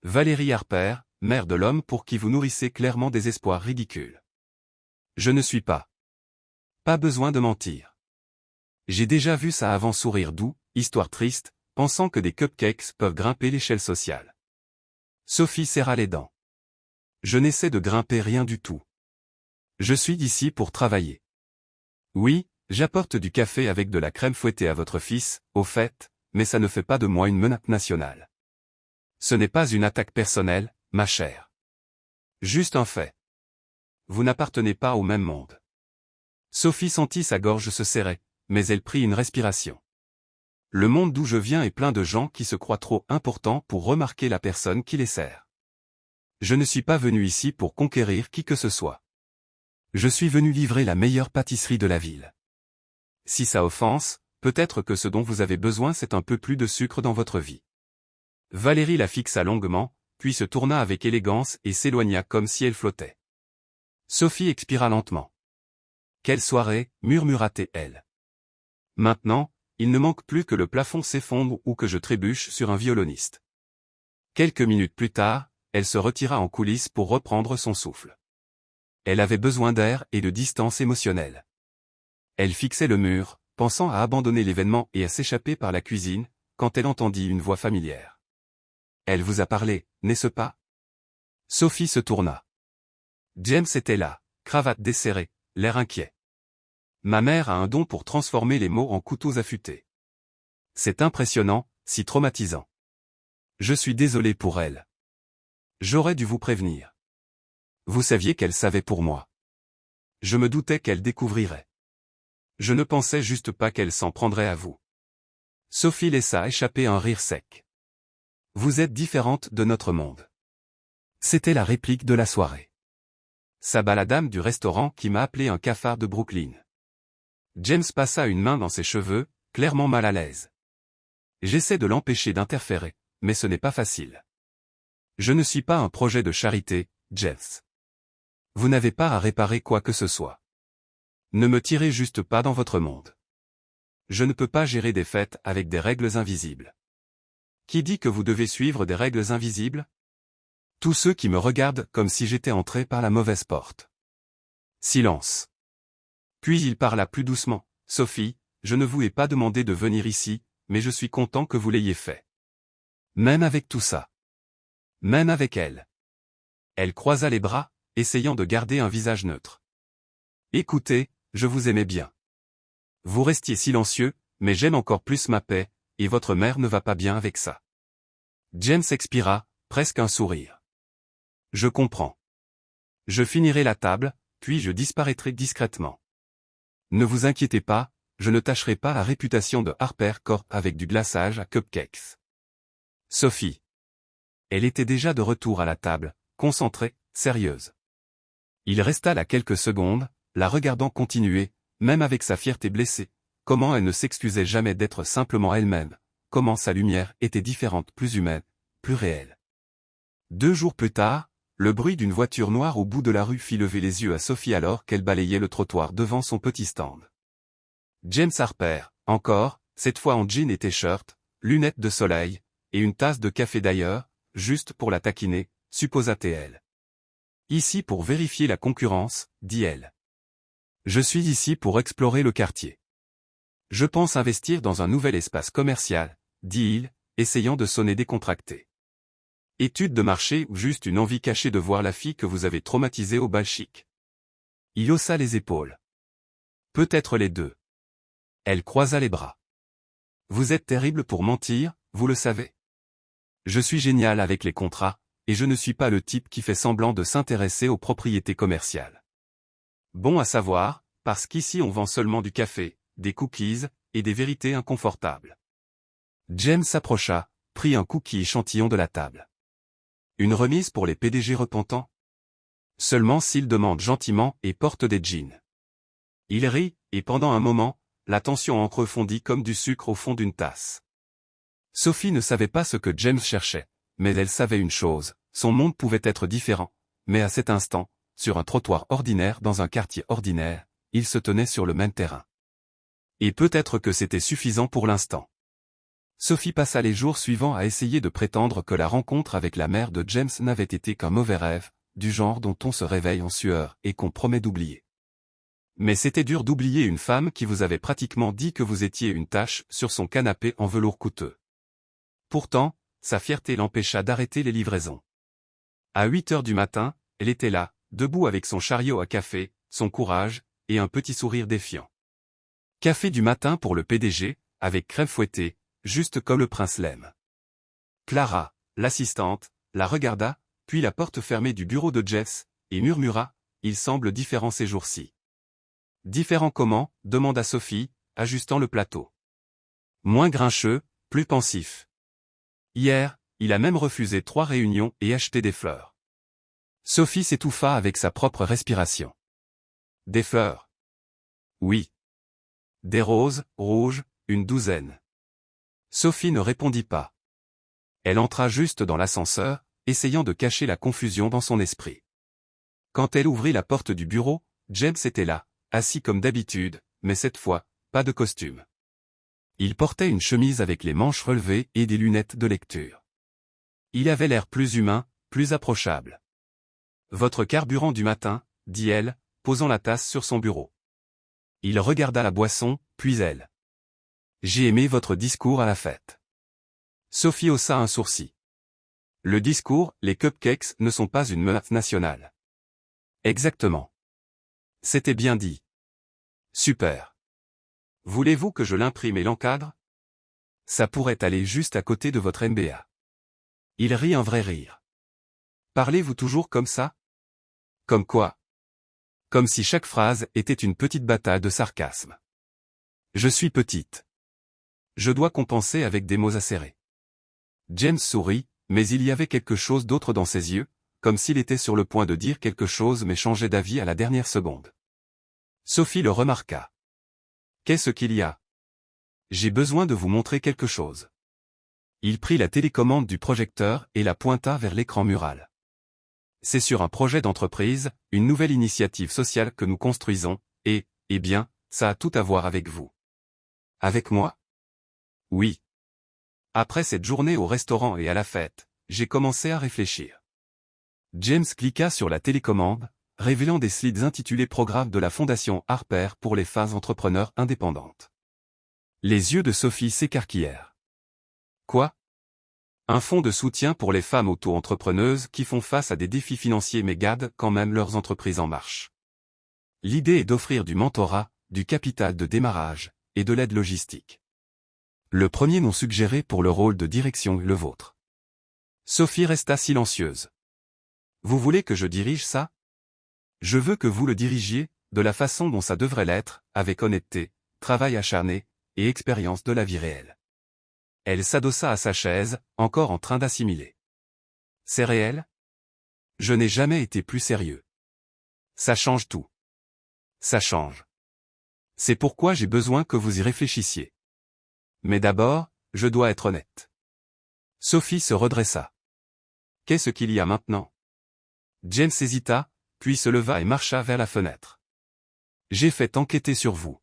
Valérie Harper, mère de l'homme pour qui vous nourrissez clairement des espoirs ridicules. Je ne suis pas. Pas besoin de mentir. J'ai déjà vu ça avant, sourire doux, histoire triste, pensant que des cupcakes peuvent grimper l'échelle sociale. Sophie serra les dents. Je n'essaie de grimper rien du tout. Je suis ici pour travailler. Oui, j'apporte du café avec de la crème fouettée à votre fils, au fait, mais ça ne fait pas de moi une menace nationale. Ce n'est pas une attaque personnelle, ma chère. Juste un fait. Vous n'appartenez pas au même monde. Sophie sentit sa gorge se serrer, mais elle prit une respiration. Le monde d'où je viens est plein de gens qui se croient trop importants pour remarquer la personne qui les sert. Je ne suis pas venu ici pour conquérir qui que ce soit. Je suis venu livrer la meilleure pâtisserie de la ville. Si ça offense, peut-être que ce dont vous avez besoin c'est un peu plus de sucre dans votre vie. Valérie la fixa longuement, puis se tourna avec élégance et s'éloigna comme si elle flottait. Sophie expira lentement. Quelle soirée, murmura-t-elle. Maintenant, il ne manque plus que le plafond s'effondre ou que je trébuche sur un violoniste. Quelques minutes plus tard, elle se retira en coulisses pour reprendre son souffle. Elle avait besoin d'air et de distance émotionnelle. Elle fixait le mur, pensant à abandonner l'événement et à s'échapper par la cuisine, quand elle entendit une voix familière. Elle vous a parlé, n'est-ce pas? Sophie se tourna. James était là, cravate desserrée, l'air inquiet. Ma mère a un don pour transformer les mots en couteaux affûtés. C'est impressionnant, si traumatisant. Je suis désolé pour elle. J'aurais dû vous prévenir. Vous saviez qu'elle savait pour moi. Je me doutais qu'elle découvrirait. Je ne pensais juste pas qu'elle s'en prendrait à vous. Sophie laissa échapper un rire sec. Vous êtes différente de notre monde. C'était la réplique de la soirée. Saba la dame du restaurant qui m'a appelé un cafard de Brooklyn. James passa une main dans ses cheveux, clairement mal à l'aise. J'essaie de l'empêcher d'interférer, mais ce n'est pas facile. Je ne suis pas un projet de charité, James. Vous n'avez pas à réparer quoi que ce soit. Ne me tirez juste pas dans votre monde. Je ne peux pas gérer des fêtes avec des règles invisibles. Qui dit que vous devez suivre des règles invisibles? Tous ceux qui me regardent comme si j'étais entré par la mauvaise porte. Silence. Puis il parla plus doucement. Sophie, je ne vous ai pas demandé de venir ici, mais je suis content que vous l'ayez fait. Même avec tout ça. Même avec elle. Elle croisa les bras, essayant de garder un visage neutre. Écoutez, je vous aimais bien. Vous restiez silencieux, mais j'aime encore plus ma paix, et votre mère ne va pas bien avec ça. James expira, presque un sourire. Je comprends. Je finirai la table, puis je disparaîtrai discrètement. Ne vous inquiétez pas, je ne tâcherai pas la réputation de Harper Corp avec du glaçage à cupcakes. Sophie. Elle était déjà de retour à la table, concentrée, sérieuse. Il resta là quelques secondes, la regardant continuer, même avec sa fierté blessée, comment elle ne s'excusait jamais d'être simplement elle-même, comment sa lumière était différente, plus humaine, plus réelle. 2 jours plus tard, le bruit d'une voiture noire au bout de la rue fit lever les yeux à Sophie alors qu'elle balayait le trottoir devant son petit stand. James Harper, encore, cette fois en jean et t-shirt, lunettes de soleil, et une tasse de café d'ailleurs, juste pour la taquiner, supposa-t-elle. Ici pour vérifier la concurrence, dit-elle. Je suis ici pour explorer le quartier. Je pense investir dans un nouvel espace commercial, dit-il, essayant de sonner décontracté. Étude de marché ou juste une envie cachée de voir la fille que vous avez traumatisée au bal chic? Il haussa les épaules. Peut-être les deux. Elle croisa les bras. Vous êtes terrible pour mentir, vous le savez. Je suis génial avec les contrats, et je ne suis pas le type qui fait semblant de s'intéresser aux propriétés commerciales. Bon à savoir, parce qu'ici on vend seulement du café, des cookies, et des vérités inconfortables. James s'approcha, prit un cookie échantillon de la table. Une remise pour les PDG repentants? Seulement s'ils demandent gentiment et portent des jeans. Il rit, et pendant un moment, la tension entre eux fondit comme du sucre au fond d'une tasse. Sophie ne savait pas ce que James cherchait, mais elle savait une chose, son monde pouvait être différent, mais à cet instant, sur un trottoir ordinaire dans un quartier ordinaire, ils se tenaient sur le même terrain. Et peut-être que c'était suffisant pour l'instant. Sophie passa les jours suivants à essayer de prétendre que la rencontre avec la mère de James n'avait été qu'un mauvais rêve, du genre dont on se réveille en sueur et qu'on promet d'oublier. Mais c'était dur d'oublier une femme qui vous avait pratiquement dit que vous étiez une tache sur son canapé en velours coûteux. Pourtant, sa fierté l'empêcha d'arrêter les livraisons. À 8 heures du matin, elle était là, debout avec son chariot à café, son courage, et un petit sourire défiant. Café du matin pour le PDG, avec crème fouettée, juste comme le prince l'aime. Clara, l'assistante, la regarda, puis la porte fermée du bureau de Jess, et murmura, « Il semble différent ces jours-ci. » Différent comment? Demanda Sophie, ajustant le plateau. Moins grincheux, plus pensif. Hier, il a même refusé 3 réunions et acheté des fleurs. Sophie s'étouffa avec sa propre respiration. Des fleurs? Oui. Des roses, rouges, une douzaine. Sophie ne répondit pas. Elle entra juste dans l'ascenseur, essayant de cacher la confusion dans son esprit. Quand elle ouvrit la porte du bureau, James était là, assis comme d'habitude, mais cette fois, pas de costume. Il portait une chemise avec les manches relevées et des lunettes de lecture. Il avait l'air plus humain, plus approchable. « Votre carburant du matin, » dit-elle, posant la tasse sur son bureau. Il regarda la boisson, puis elle. « J'ai aimé votre discours à la fête. » Sophie haussa un sourcil. Le discours, les cupcakes ne sont pas une menace nationale. Exactement. C'était bien dit. Super. Voulez-vous que je l'imprime et l'encadre? Ça pourrait aller juste à côté de votre MBA. Il rit un vrai rire. Parlez-vous toujours comme ça? Comme quoi? Comme si chaque phrase était une petite bataille de sarcasme. Je suis petite. Je dois compenser avec des mots acérés. James sourit, mais il y avait quelque chose d'autre dans ses yeux, comme s'il était sur le point de dire quelque chose mais changeait d'avis à la dernière seconde. Sophie le remarqua. « Qu'est-ce qu'il y a ? J'ai besoin de vous montrer quelque chose. » Il prit la télécommande du projecteur et la pointa vers l'écran mural. « C'est sur un projet d'entreprise, une nouvelle initiative sociale que nous construisons, et, eh bien, ça a tout à voir avec vous. » « Avec moi ? » ?»« Oui. Après cette journée au restaurant et à la fête, j'ai commencé à réfléchir. » James cliqua sur la télécommande, révélant des slides intitulés Programme de la Fondation Harper pour les femmes entrepreneurs indépendantes. Les yeux de Sophie s'écarquillèrent. Quoi ? Un fonds de soutien pour les femmes auto-entrepreneuses qui font face à des défis financiers mais gardent quand même leurs entreprises en marche. L'idée est d'offrir du mentorat, du capital de démarrage, et de l'aide logistique. Le premier nom suggéré pour le rôle de direction est le vôtre. Sophie resta silencieuse. Vous voulez que je dirige ça ? Je veux que vous le dirigiez, de la façon dont ça devrait l'être, avec honnêteté, travail acharné, et expérience de la vie réelle. Elle s'adossa à sa chaise, encore en train d'assimiler. C'est réel ? Je n'ai jamais été plus sérieux. Ça change tout. Ça change. C'est pourquoi j'ai besoin que vous y réfléchissiez. Mais d'abord, je dois être honnête. Sophie se redressa. Qu'est-ce qu'il y a maintenant ? James hésita, puis se leva et marcha vers la fenêtre. J'ai fait enquêter sur vous.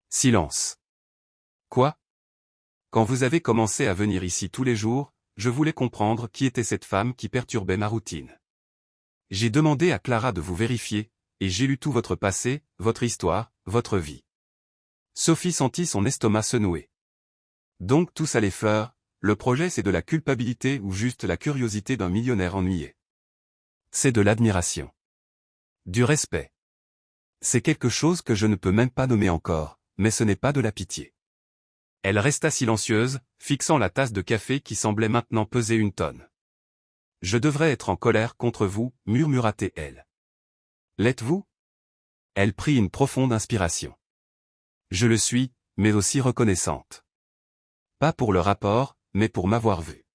Silence. Quoi ? Quand vous avez commencé à venir ici tous les jours, je voulais comprendre qui était cette femme qui perturbait ma routine. J'ai demandé à Clara de vous vérifier, et j'ai lu tout votre passé, votre histoire, votre vie. Sophie sentit son estomac se nouer. Donc tout ça les fleurs, le projet c'est de la culpabilité ou juste la curiosité d'un millionnaire ennuyé. C'est de l'admiration. Du respect. C'est quelque chose que je ne peux même pas nommer encore, mais ce n'est pas de la pitié. Elle resta silencieuse, fixant la tasse de café qui semblait maintenant peser 1 tonne. Je devrais être en colère contre vous, murmura-t-elle. L'êtes-vous ? Elle prit une profonde inspiration. Je le suis, mais aussi reconnaissante. Pas pour le rapport, mais pour m'avoir vu.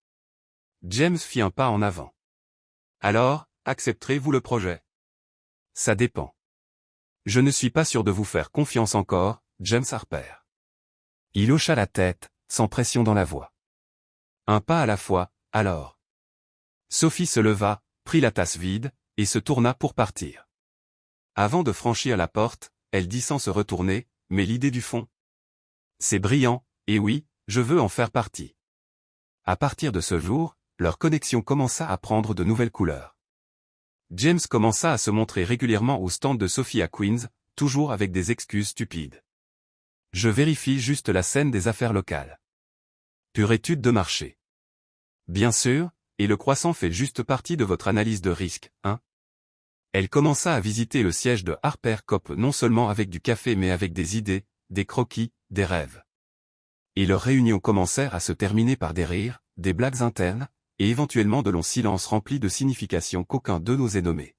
James fit un pas en avant. Alors, accepterez-vous le projet ? Ça dépend. Je ne suis pas sûr de vous faire confiance encore, James Harper. Il hocha la tête, sans pression dans la voix. Un pas à la fois, alors. Sophie se leva, prit la tasse vide, et se tourna pour partir. Avant de franchir la porte, elle dit sans se retourner, mais l'idée du fond. C'est brillant, et oui, je veux en faire partie. À partir de ce jour, leur connexion commença à prendre de nouvelles couleurs. James commença à se montrer régulièrement au stand de Sophie à Queens, toujours avec des excuses stupides. Je vérifie juste la scène des affaires locales. Pure étude de marché. Bien sûr, et le croissant fait juste partie de votre analyse de risque, hein ? Elle commença à visiter le siège de Harper Coop non seulement avec du café mais avec des idées, des croquis, des rêves. Et leurs réunions commencèrent à se terminer par des rires, des blagues internes, et éventuellement de longs silences remplis de significations qu'aucun d'eux n'osait nommer.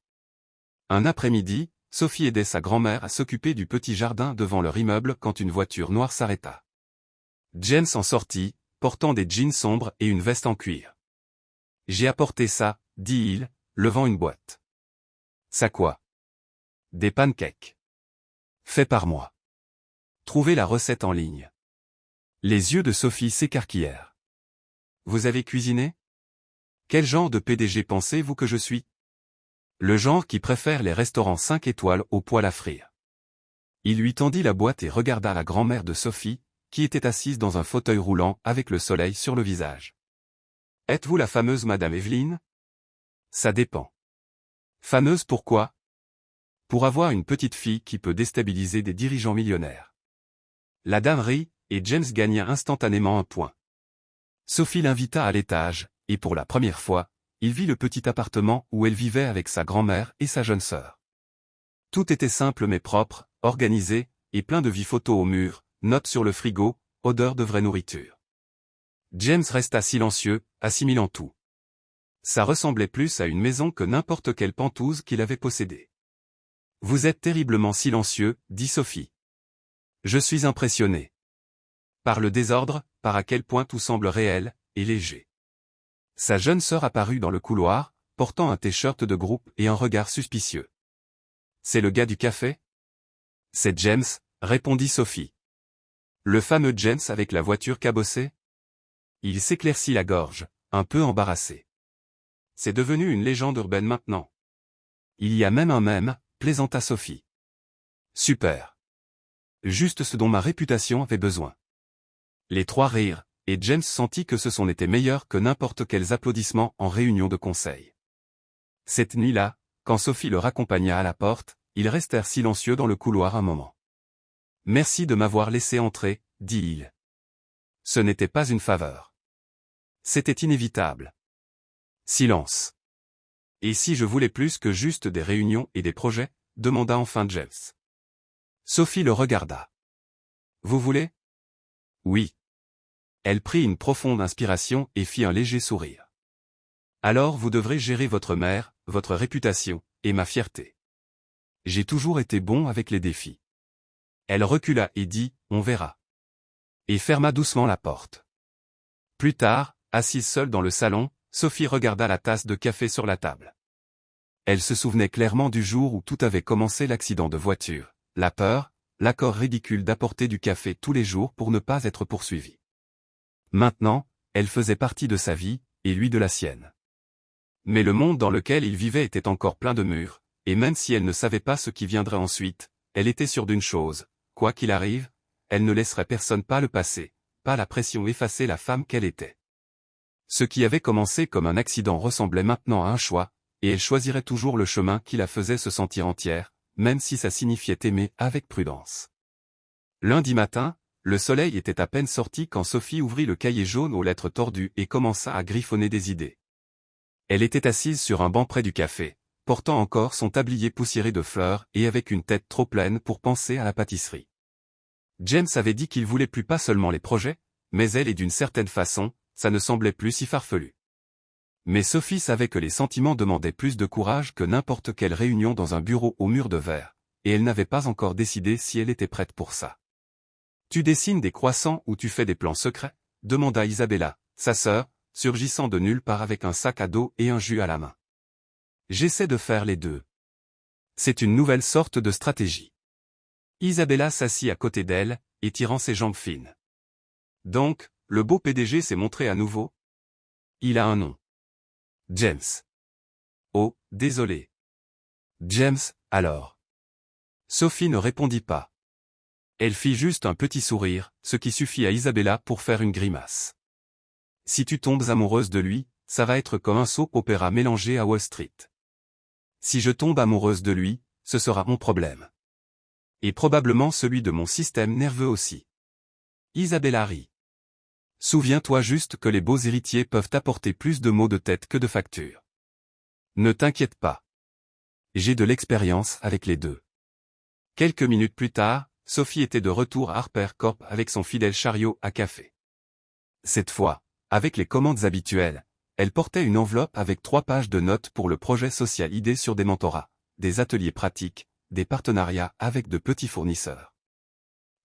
Un après-midi, Sophie aidait sa grand-mère à s'occuper du petit jardin devant leur immeuble quand une voiture noire s'arrêta. James en sortit, portant des jeans sombres et une veste en cuir. « J'ai apporté ça, dit-il, levant une boîte. »« Ça quoi ? » ?»« Des pancakes. Fait par moi. Trouvez la recette en ligne. » Les yeux de Sophie s'écarquillèrent. « Vous avez cuisiné ? Quel genre de PDG pensez-vous que je suis ? Le genre qui préfère les restaurants 5 étoiles au poêle à frire. » Il lui tendit la boîte et regarda la grand-mère de Sophie, qui était assise dans un fauteuil roulant avec le soleil sur le visage. « Êtes-vous la fameuse Madame Evelyne ? » ?»« Ça dépend. »« Fameuse pourquoi ? » ?»« Pour avoir une petite fille qui peut déstabiliser des dirigeants millionnaires. » La dame rit, et James gagna instantanément 1 point. Sophie l'invita à l'étage, et pour la première fois, il vit le petit appartement où elle vivait avec sa grand-mère et sa jeune sœur. Tout était simple mais propre, organisé, et plein de vie photos au mur, notes sur le frigo, odeur de vraie nourriture. James resta silencieux, assimilant tout. Ça ressemblait plus à une maison que n'importe quelle penthouse qu'il avait possédée. « Vous êtes terriblement silencieux, dit Sophie. Je suis impressionné. Par le désordre, par à quel point tout semble réel, et léger. » Sa jeune sœur apparut dans le couloir, portant un t-shirt de groupe et un regard suspicieux. « C'est le gars du café ?»« C'est James, » répondit Sophie. « Le fameux James avec la voiture cabossée ?» Il s'éclaircit la gorge, un peu embarrassé. « C'est devenu une légende urbaine maintenant. Il y a même un mème, » plaisanta Sophie. « Super. Juste ce dont ma réputation avait besoin. » Les trois rirent, et James sentit que ce son était meilleur que n'importe quels applaudissements en réunion de conseil. Cette nuit-là, quand Sophie le raccompagna à la porte, ils restèrent silencieux dans le couloir un moment. « Merci de m'avoir laissé entrer, » dit-il. Ce n'était pas une faveur. C'était inévitable. Silence. « Et si je voulais plus que juste des réunions et des projets ?» demanda enfin James. Sophie le regarda. « Vous voulez ? » « Oui. » Elle prit une profonde inspiration et fit un léger sourire. « Alors vous devrez gérer votre mère, votre réputation, et ma fierté. J'ai toujours été bon avec les défis. » Elle recula et dit, « On verra. » Et ferma doucement la porte. Plus tard, assise seule dans le salon, Sophie regarda la tasse de café sur la table. Elle se souvenait clairement du jour où tout avait commencé, l'accident de voiture, la peur, l'accord ridicule d'apporter du café tous les jours pour ne pas être poursuivie. Maintenant, elle faisait partie de sa vie, et lui de la sienne. Mais le monde dans lequel il vivait était encore plein de murs, et même si elle ne savait pas ce qui viendrait ensuite, elle était sûre d'une chose, quoi qu'il arrive, elle ne laisserait personne pas le passer, pas la pression effacer la femme qu'elle était. Ce qui avait commencé comme un accident ressemblait maintenant à un choix, et elle choisirait toujours le chemin qui la faisait se sentir entière, même si ça signifiait aimer avec prudence. Lundi matin, le soleil était à peine sorti quand Sophie ouvrit le cahier jaune aux lettres tordues et commença à griffonner des idées. Elle était assise sur un banc près du café, portant encore son tablier poussiéré de fleurs et avec une tête trop pleine pour penser à la pâtisserie. James avait dit qu'il voulait plus pas seulement les projets, mais elle et d'une certaine façon, ça ne semblait plus si farfelu. Mais Sophie savait que les sentiments demandaient plus de courage que n'importe quelle réunion dans un bureau au mur de verre, et elle n'avait pas encore décidé si elle était prête pour ça. « Tu dessines des croissants ou tu fais des plans secrets ?» demanda Isabella, sa sœur, surgissant de nulle part avec un sac à dos et un jus à la main. « J'essaie de faire les deux. C'est une nouvelle sorte de stratégie. » Isabella s'assit à côté d'elle, étirant ses jambes fines. « Donc, le beau PDG s'est montré à nouveau ? Il a un nom. James. » « Oh, désolé. »« James, alors ?» Sophie ne répondit pas. Elle fit juste un petit sourire, ce qui suffit à Isabella pour faire une grimace. « Si tu tombes amoureuse de lui, ça va être comme un soap opéra mélangé à Wall Street. Si je tombe amoureuse de lui, ce sera mon problème. Et probablement celui de mon système nerveux aussi. » Isabella rit. « Souviens-toi juste que les beaux héritiers peuvent apporter plus de maux de tête que de factures. Ne t'inquiète pas. J'ai de l'expérience avec les deux. » Quelques minutes plus tard, Sophie était de retour à Harper Corp avec son fidèle chariot à café. Cette fois, avec les commandes habituelles, elle portait une enveloppe avec 3 pages de notes pour le projet social idée sur des mentorats, des ateliers pratiques, des partenariats avec de petits fournisseurs.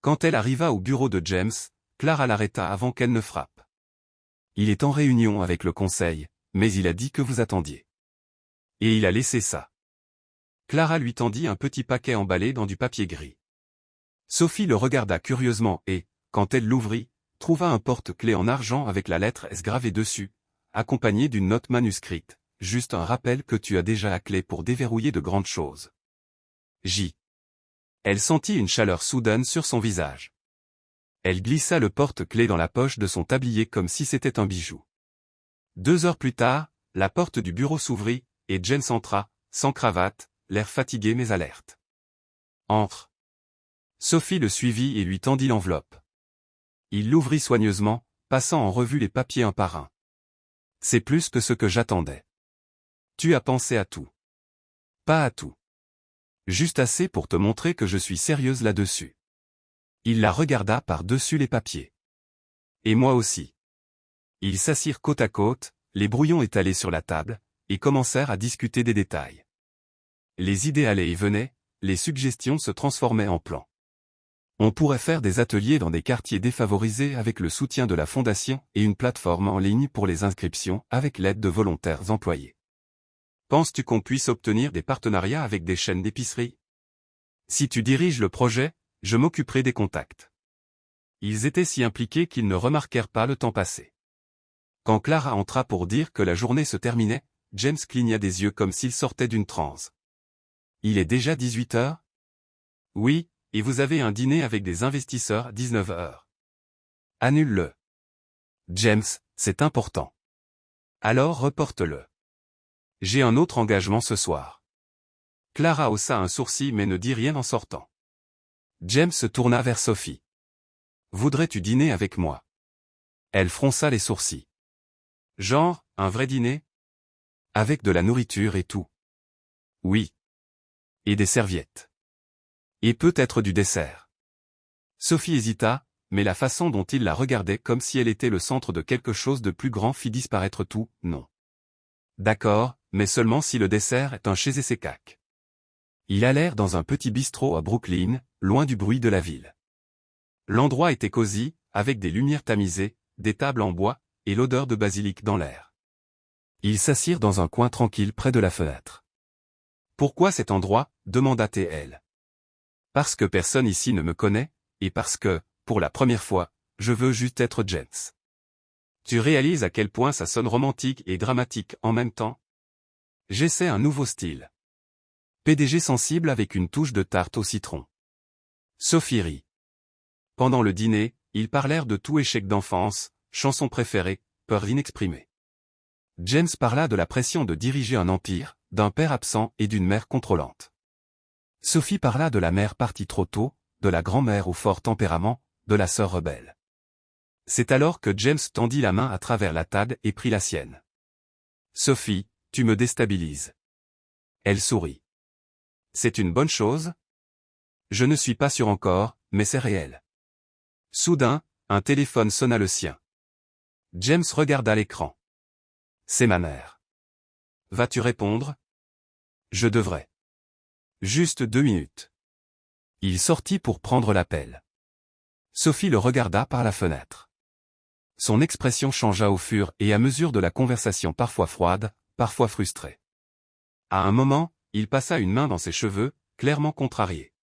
Quand elle arriva au bureau de James, Clara l'arrêta avant qu'elle ne frappe. « Il est en réunion avec le conseil, mais il a dit que vous attendiez. Et il a laissé ça. » Clara lui tendit un petit paquet emballé dans du papier gris. Sophie le regarda curieusement et, quand elle l'ouvrit, trouva un porte-clés en argent avec la lettre S gravée dessus, accompagné d'une note manuscrite, juste un rappel que tu as déjà la clé pour déverrouiller de grandes choses. J. Elle sentit une chaleur soudaine sur son visage. Elle glissa le porte-clés dans la poche de son tablier comme si c'était un bijou. 2 heures plus tard, la porte du bureau s'ouvrit, et James entra, sans cravate, l'air fatigué mais alerte. « Entre. » Sophie le suivit et lui tendit l'enveloppe. Il l'ouvrit soigneusement, passant en revue les papiers un par un. « C'est plus que ce que j'attendais. Tu as pensé à tout. » « Pas à tout. Juste assez pour te montrer que je suis sérieuse là-dessus. » Il la regarda par-dessus les papiers. « Et moi aussi. » Ils s'assirent côte à côte, les brouillons étalés sur la table, et commencèrent à discuter des détails. Les idées allaient et venaient, les suggestions se transformaient en plans. On pourrait faire des ateliers dans des quartiers défavorisés avec le soutien de la fondation et une plateforme en ligne pour les inscriptions avec l'aide de volontaires employés. Penses-tu qu'on puisse obtenir des partenariats avec des chaînes d'épicerie? Si tu diriges le projet, je m'occuperai des contacts. Ils étaient si impliqués qu'ils ne remarquèrent pas le temps passé. Quand Clara entra pour dire que la journée se terminait, James cligna des yeux comme s'il sortait d'une transe. Il est déjà 18 heures? Oui, et vous avez un dîner avec des investisseurs à 19 heures. Annule-le. James, c'est important. Alors reporte-le. J'ai un autre engagement ce soir. Clara haussa un sourcil mais ne dit rien en sortant. James se tourna vers Sophie. Voudrais-tu dîner avec moi? Elle fronça les sourcils. Genre, un vrai dîner? Avec de la nourriture et tout. Oui. Et des serviettes. Et peut-être du dessert. Sophie hésita, mais la façon dont il la regardait comme si elle était le centre de quelque chose de plus grand fit disparaître tout, non. D'accord, mais seulement si le dessert est un chez Essekak. Ils allèrent dans un petit bistrot à Brooklyn, loin du bruit de la ville. L'endroit était cosy, avec des lumières tamisées, des tables en bois, et l'odeur de basilic dans l'air. Ils s'assirent dans un coin tranquille près de la fenêtre. « Pourquoi cet endroit ?» demanda-t-elle. « Parce que personne ici ne me connaît, et parce que, pour la première fois, je veux juste être James. » Tu réalises à quel point ça sonne romantique et dramatique en même temps? J'essaie un nouveau style. PDG sensible avec une touche de tarte au citron. Sophie rit. Pendant le dîner, ils parlèrent de tout échec d'enfance, chansons préférées, peurs inexprimées. James parla de la pression de diriger un empire, d'un père absent et d'une mère contrôlante. Sophie parla de la mère partie trop tôt, de la grand-mère au fort tempérament, de la sœur rebelle. C'est alors que James tendit la main à travers la table et prit la sienne. « Sophie, tu me déstabilises. » Elle sourit. « C'est une bonne chose? Je ne suis pas sûr encore, mais c'est réel. » Soudain, un téléphone sonna le sien. James regarda l'écran. « C'est ma mère. »« Vas-tu répondre? » ?»« Je devrais. »« Juste 2 minutes. » Il sortit pour prendre l'appel. Sophie le regarda par la fenêtre. Son expression changea au fur et à mesure de la conversation parfois froide, parfois frustrée. À un moment, il passa une main dans ses cheveux, clairement contrarié.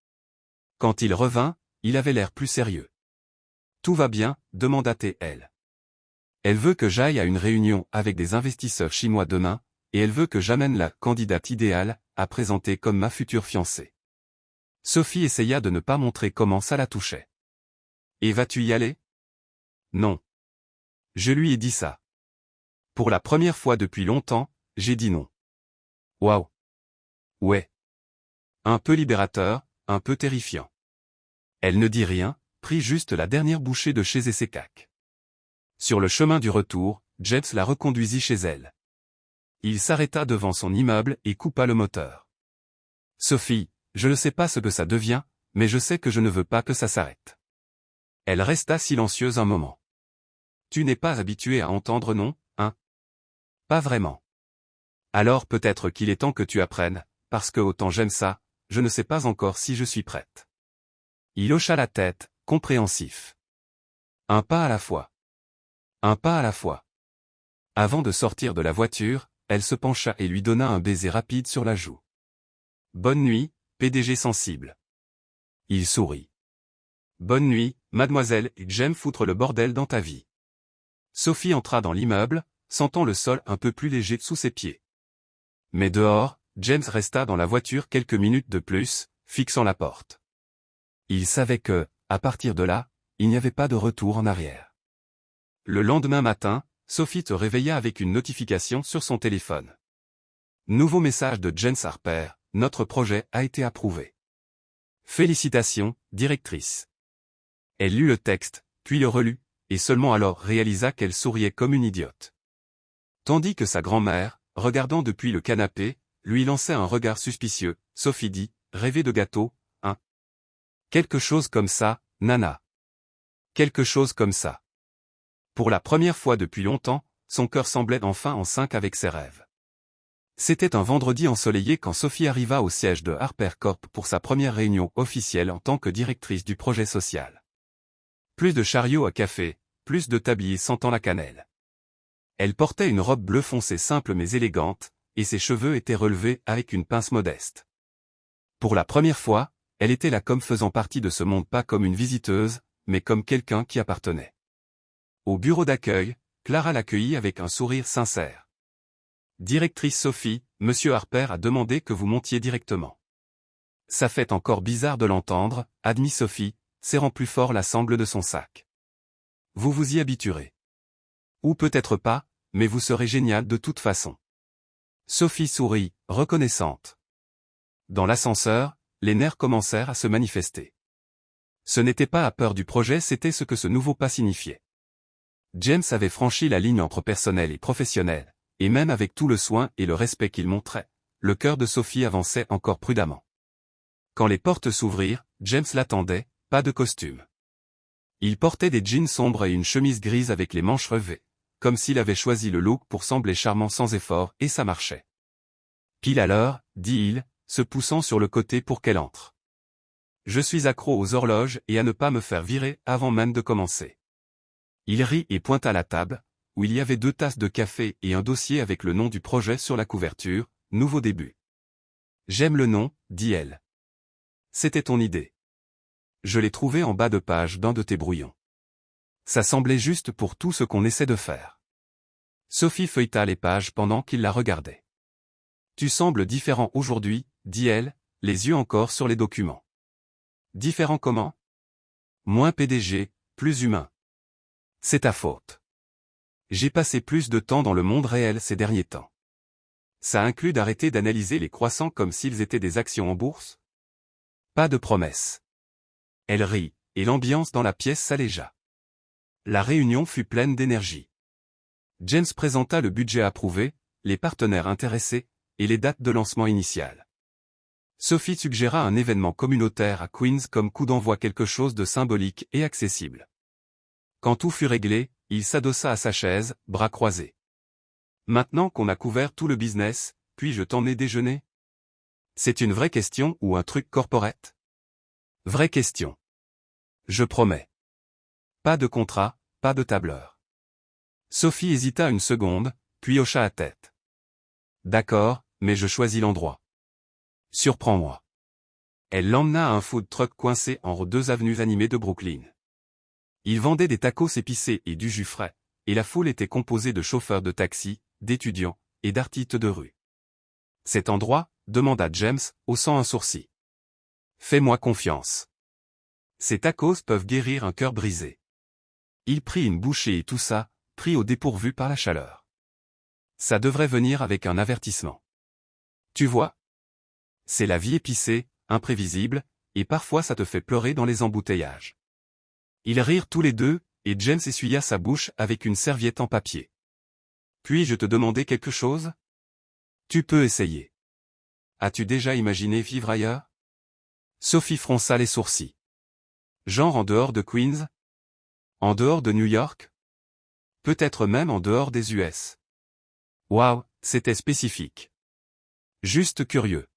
Quand il revint, il avait l'air plus sérieux. « Tout va bien ?» demanda-t-elle. « Elle veut que j'aille à une réunion avec des investisseurs chinois demain, et elle veut que j'amène la candidate idéale à présenter comme ma future fiancée. » Sophie essaya de ne pas montrer comment ça la touchait. « Et vas-tu y aller? » ?»« Non. Je lui ai dit ça. Pour la première fois depuis longtemps, j'ai dit non. » « Waouh. Ouais. Un peu libérateur, un peu terrifiant. » Elle ne dit rien, prit juste la dernière bouchée de chez Essekak. Sur le chemin du retour, James la reconduisit chez elle. Il s'arrêta devant son immeuble et coupa le moteur. « Sophie, je ne sais pas ce que ça devient, mais je sais que je ne veux pas que ça s'arrête. » Elle resta silencieuse un moment. « Tu n'es pas habituée à entendre non, hein? » « Pas vraiment. » « Alors peut-être qu'il est temps que tu apprennes, parce que autant j'aime ça, je ne sais pas encore si je suis prête. » Il hocha la tête, compréhensif. Un pas à la fois. Un pas à la fois. Avant de sortir de la voiture, elle se pencha et lui donna un baiser rapide sur la joue. « Bonne nuit, PDG sensible. » Il sourit. « Bonne nuit, mademoiselle, et j'aime foutre le bordel dans ta vie. » Sophie entra dans l'immeuble, sentant le sol un peu plus léger sous ses pieds. Mais dehors, James resta dans la voiture quelques minutes de plus, fixant la porte. Il savait que, à partir de là, il n'y avait pas de retour en arrière. Le lendemain matin, Sophie se réveilla avec une notification sur son téléphone. Nouveau message de James Harper, notre projet a été approuvé. Félicitations, directrice. Elle lut le texte, puis le relut, et seulement alors réalisa qu'elle souriait comme une idiote. Tandis que sa grand-mère, regardant depuis le canapé, lui lançait un regard suspicieux, Sophie dit, « Rêver de gâteau, hein? Quelque chose comme ça, nana. Quelque chose comme ça. » Pour la première fois depuis longtemps, son cœur semblait enfin en sync avec ses rêves. C'était un vendredi ensoleillé quand Sophie arriva au siège de Harper Corp pour sa première réunion officielle en tant que directrice du projet social. Plus de chariots à café, plus de tabliers sentant la cannelle. Elle portait une robe bleu foncé simple mais élégante, et ses cheveux étaient relevés avec une pince modeste. Pour la première fois, elle était là comme faisant partie de ce monde, pas comme une visiteuse, mais comme quelqu'un qui appartenait. Au bureau d'accueil, Clara l'accueillit avec un sourire sincère. « Directrice Sophie, Monsieur Harper a demandé que vous montiez directement. »« Ça fait encore bizarre de l'entendre, » admit Sophie, serrant plus fort la sangle de son sac. « Vous vous y habituerez. Ou peut-être pas, mais vous serez génial de toute façon. » Sophie sourit, reconnaissante. Dans l'ascenseur, les nerfs commencèrent à se manifester. Ce n'était pas la peur du projet, c'était ce que ce nouveau pas signifiait. James avait franchi la ligne entre personnel et professionnel, et même avec tout le soin et le respect qu'il montrait, le cœur de Sophie avançait encore prudemment. Quand les portes s'ouvrirent, James l'attendait, pas de costume. Il portait des jeans sombres et une chemise grise avec les manches relevées, comme s'il avait choisi le look pour sembler charmant sans effort, et ça marchait. « Pile à l'heure, » dit-il, se poussant sur le côté pour qu'elle entre. « Je suis accro aux horloges et à ne pas me faire virer avant même de commencer. » Il rit et pointa la table, où il y avait 2 tasses de café et un dossier avec le nom du projet sur la couverture, « Nouveau début ». « J'aime le nom, » dit elle. « C'était ton idée. Je l'ai trouvé en bas de page d'un de tes brouillons. Ça semblait juste pour tout ce qu'on essaie de faire. » Sophie feuilleta les pages pendant qu'il la regardait. « Tu sembles différent aujourd'hui, » dit-elle, les yeux encore sur les documents. « Différent comment ? » ? « Moins PDG, plus humain. » « C'est ta faute. J'ai passé plus de temps dans le monde réel ces derniers temps. Ça inclut d'arrêter d'analyser les croissants comme s'ils étaient des actions en bourse ? Pas de promesses. » Elle rit, et l'ambiance dans la pièce s'allégea. La réunion fut pleine d'énergie. James présenta le budget approuvé, les partenaires intéressés, et les dates de lancement initiales. Sophie suggéra un événement communautaire à Queens comme coup d'envoi, quelque chose de symbolique et accessible. Quand tout fut réglé, il s'adossa à sa chaise, bras croisés. « Maintenant qu'on a couvert tout le business, puis-je t'emmener déjeuner ? C'est une vraie question ou un truc corporate ? Vraie question. Je promets. Pas de contrat, pas de tableur. » Sophie hésita une seconde, puis hocha la tête. « D'accord, mais je choisis l'endroit. Surprends-moi. » Elle l'emmena à un food truck coincé en 2 avenues animées de Brooklyn. Il vendait des tacos épicés et du jus frais, et la foule était composée de chauffeurs de taxi, d'étudiants, et d'artistes de rue. « Cet endroit ?» demanda James, haussant un sourcil. « Fais-moi confiance. Ces tacos peuvent guérir un cœur brisé. » Il prit une bouchée et toussa, pris au dépourvu par la chaleur. « Ça devrait venir avec un avertissement. Tu vois ? C'est la vie épicée, imprévisible, et parfois ça te fait pleurer dans les embouteillages. » Ils rirent tous les deux, et James essuya sa bouche avec une serviette en papier. « Puis-je te demander quelque chose ? Tu peux essayer. As-tu déjà imaginé vivre ailleurs ? » Sophie fronça les sourcils. « Genre en dehors de Queens ? En dehors de New York ? Peut-être même en dehors des US. » Waouh, c'était spécifique. Juste curieux.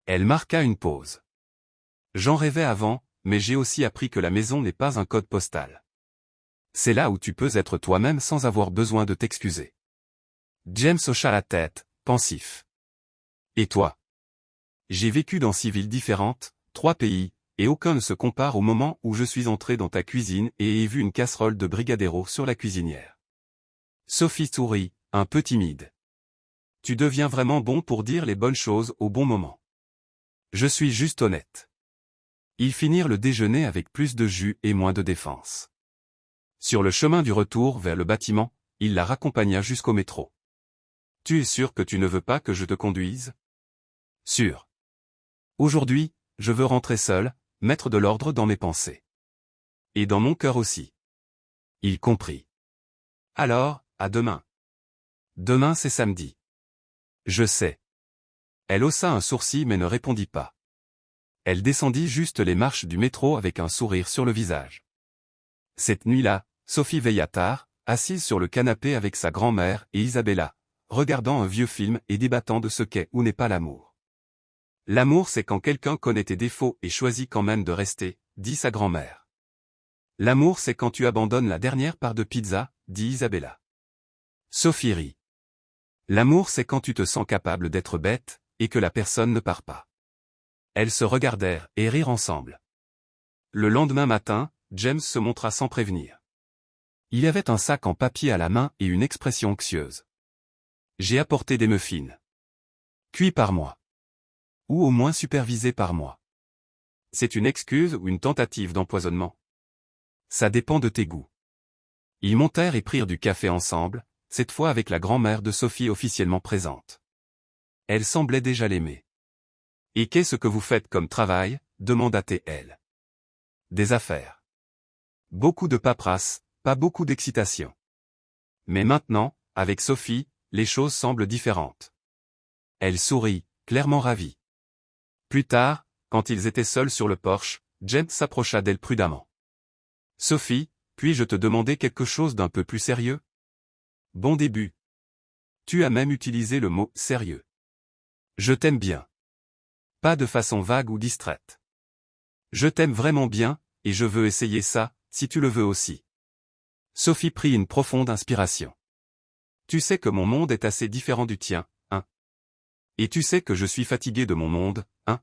Elle marqua une pause. « J'en rêvais avant, mais j'ai aussi appris que la maison n'est pas un code postal. C'est là où tu peux être toi-même sans avoir besoin de t'excuser. » James hocha la tête, pensif. « Et toi ? » J'ai vécu dans 6 villes différentes, 3 pays, et aucun ne se compare au moment où je suis entré dans ta cuisine et ai vu une casserole de brigadeiro sur la cuisinière. Sophie sourit, un peu timide. « Tu deviens vraiment bon pour dire les bonnes choses au bon moment. Je suis juste honnête. » Ils finirent le déjeuner avec plus de jus et moins de défense. Sur le chemin du retour vers le bâtiment, il la raccompagna jusqu'au métro. « Tu es sûr que tu ne veux pas que je te conduise ? » « Sûr. Aujourd'hui, je veux rentrer seul, mettre de l'ordre dans mes pensées. Et dans mon cœur aussi. » Il comprit. « Alors, à demain. » « Demain c'est samedi. »« Je sais. » Elle haussa un sourcil mais ne répondit pas. Elle descendit juste les marches du métro avec un sourire sur le visage. Cette nuit-là, Sophie veilla tard, assise sur le canapé avec sa grand-mère et Isabella, regardant un vieux film et débattant de ce qu'est ou n'est pas l'amour. « L'amour c'est quand quelqu'un connaît tes défauts et choisit quand même de rester, » dit sa grand-mère. « L'amour c'est quand tu abandonnes la dernière part de pizza, » dit Isabella. Sophie rit. L'amour, c'est quand tu te sens capable d'être bête, et que la personne ne part pas. Elles se regardèrent et rirent ensemble. Le lendemain matin, James se montra sans prévenir. Il avait un sac en papier à la main et une expression anxieuse. J'ai apporté des muffins. Cuits par moi. Ou au moins supervisés par moi. C'est une excuse ou une tentative d'empoisonnement? Ça dépend de tes goûts. Ils montèrent et prirent du café ensemble, cette fois avec la grand-mère de Sophie officiellement présente. Elle semblait déjà l'aimer. Et qu'est-ce que vous faites comme travail? Demanda-t-elle. Des affaires. Beaucoup de paperasse, pas beaucoup d'excitation. Mais maintenant, avec Sophie, les choses semblent différentes. Elle sourit, clairement ravie. Plus tard, quand ils étaient seuls sur le porche, James s'approcha d'elle prudemment. Sophie, puis-je te demander quelque chose d'un peu plus sérieux? Bon début. Tu as même utilisé le mot « sérieux ». Je t'aime bien. Pas de façon vague ou distraite. Je t'aime vraiment bien, et je veux essayer ça, si tu le veux aussi. Sophie prit une profonde inspiration. Tu sais que mon monde est assez différent du tien, hein? Et tu sais que je suis fatigué de mon monde, hein?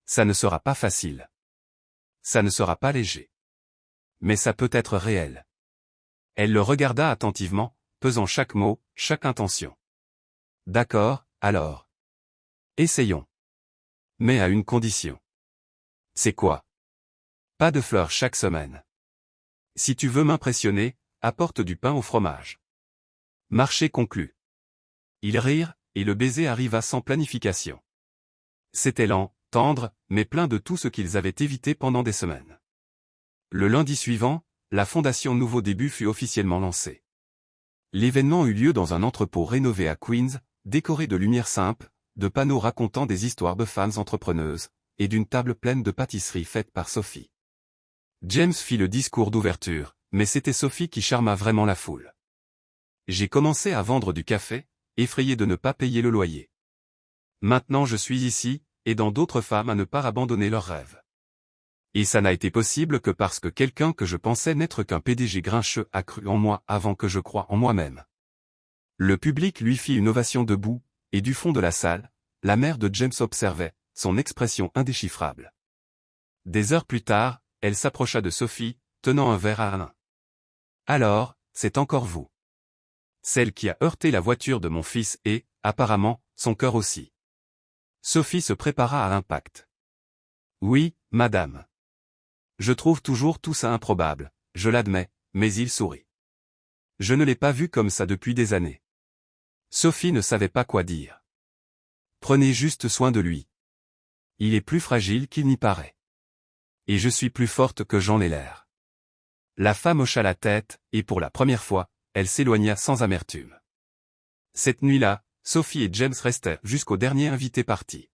Ça ne sera pas facile. Ça ne sera pas léger. Mais ça peut être réel. Elle le regarda attentivement, pesant chaque mot, chaque intention. D'accord, alors. Essayons. Mais à une condition. C'est quoi? Pas de fleurs chaque semaine. Si tu veux m'impressionner, apporte du pain au fromage. Marché conclu. Ils rirent, et le baiser arriva sans planification. C'était lent, tendre, mais plein de tout ce qu'ils avaient évité pendant des semaines. Le lundi suivant, la fondation Nouveau Début fut officiellement lancée. L'événement eut lieu dans un entrepôt rénové à Queens, décoré de lumières simples, de panneaux racontant des histoires de femmes entrepreneuses, et d'une table pleine de pâtisseries faites par Sophie. James fit le discours d'ouverture, mais c'était Sophie qui charma vraiment la foule. J'ai commencé à vendre du café, effrayé de ne pas payer le loyer. Maintenant je suis ici, aidant d'autres femmes à ne pas abandonner leurs rêves. Et ça n'a été possible que parce que quelqu'un que je pensais n'être qu'un PDG grincheux a cru en moi avant que je croie en moi-même. Le public lui fit une ovation debout, et du fond de la salle, la mère de James observait, son expression indéchiffrable. Des heures plus tard, elle s'approcha de Sophie, tenant un verre à la main. Alors, c'est encore vous. Celle qui a heurté la voiture de mon fils et, apparemment, son cœur aussi. Sophie se prépara à l'impact. Oui, madame. Je trouve toujours tout ça improbable, je l'admets, mais il sourit. Je ne l'ai pas vu comme ça depuis des années. Sophie ne savait pas quoi dire. Prenez juste soin de lui. Il est plus fragile qu'il n'y paraît. Et je suis plus forte que j'en ai l'air. La femme hocha la tête, et pour la première fois, elle s'éloigna sans amertume. Cette nuit-là, Sophie et James restèrent jusqu'au dernier invité parti.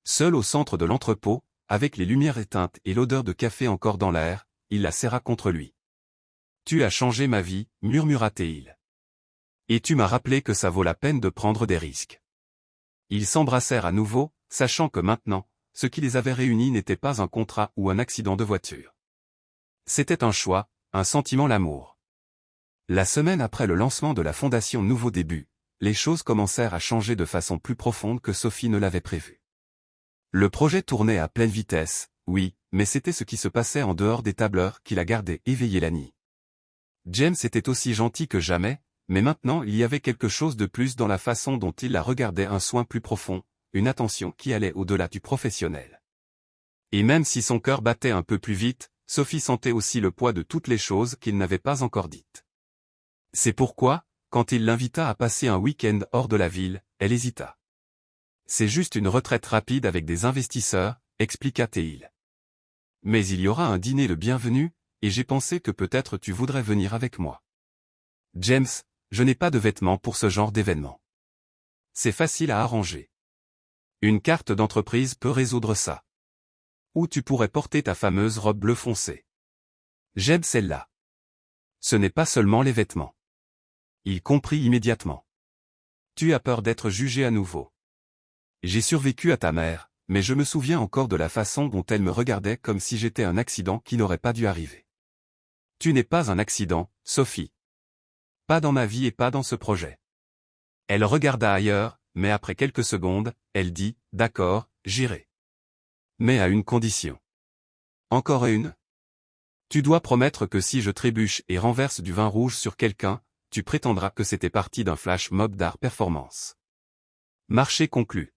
Seul au centre de l'entrepôt, avec les lumières éteintes et l'odeur de café encore dans l'air, il la serra contre lui. « Tu as changé ma vie » murmura-t-il. « Et tu m'as rappelé que ça vaut la peine de prendre des risques. » Ils s'embrassèrent à nouveau, sachant que maintenant, ce qui les avait réunis n'était pas un contrat ou un accident de voiture. C'était un choix, un sentiment, l'amour. La semaine après le lancement de la fondation Nouveau Début, les choses commencèrent à changer de façon plus profonde que Sophie ne l'avait prévu. Le projet tournait à pleine vitesse, oui, mais c'était ce qui se passait en dehors des tableurs qui la gardaient éveillée la nuit. James était aussi gentil que jamais, mais maintenant il y avait quelque chose de plus dans la façon dont il la regardait, un soin plus profond, une attention qui allait au-delà du professionnel. Et même si son cœur battait un peu plus vite, Sophie sentait aussi le poids de toutes les choses qu'il n'avait pas encore dites. C'est pourquoi, quand il l'invita à passer un week-end hors de la ville, elle hésita. C'est juste une retraite rapide avec des investisseurs, expliqua-t-il. Mais il y aura un dîner de bienvenue, et j'ai pensé que peut-être tu voudrais venir avec moi. James, je n'ai pas de vêtements pour ce genre d'événement. C'est facile à arranger. Une carte d'entreprise peut résoudre ça. Ou tu pourrais porter ta fameuse robe bleu foncé. J'aime celle-là. Ce n'est pas seulement les vêtements. Il comprit immédiatement. Tu as peur d'être jugé à nouveau. J'ai survécu à ta mère, mais je me souviens encore de la façon dont elle me regardait comme si j'étais un accident qui n'aurait pas dû arriver. Tu n'es pas un accident, Sophie. Pas dans ma vie et pas dans ce projet. Elle regarda ailleurs, mais après quelques secondes, elle dit, « D'accord, j'irai. Mais à une condition. » Encore une? Tu dois promettre que si je trébuche et renverse du vin rouge sur quelqu'un, tu prétendras que c'était parti d'un flash mob d'art performance. Marché conclu.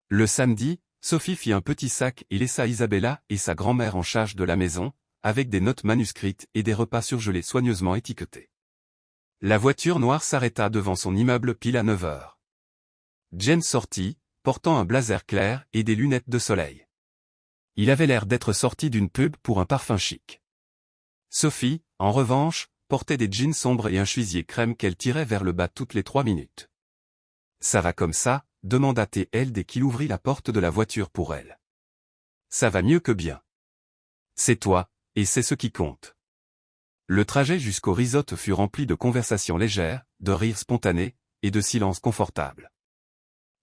Le samedi, Sophie fit un petit sac et laissa Isabella et sa grand-mère en charge de la maison, avec des notes manuscrites et des repas surgelés soigneusement étiquetés. La voiture noire s'arrêta devant son immeuble pile à 9 heures. James sortit, portant un blazer clair et des lunettes de soleil. Il avait l'air d'être sorti d'une pub pour un parfum chic. Sophie, en revanche, portait des jeans sombres et un chevisier crème qu'elle tirait vers le bas toutes les 3 minutes. « Ça va comme ça ?» demanda T.L. dès qu'il ouvrit la porte de la voiture pour elle. « Ça va mieux que bien. C'est toi, et c'est ce qui compte. » Le trajet jusqu'au resort fut rempli de conversations légères, de rires spontanés, et de silences confortables.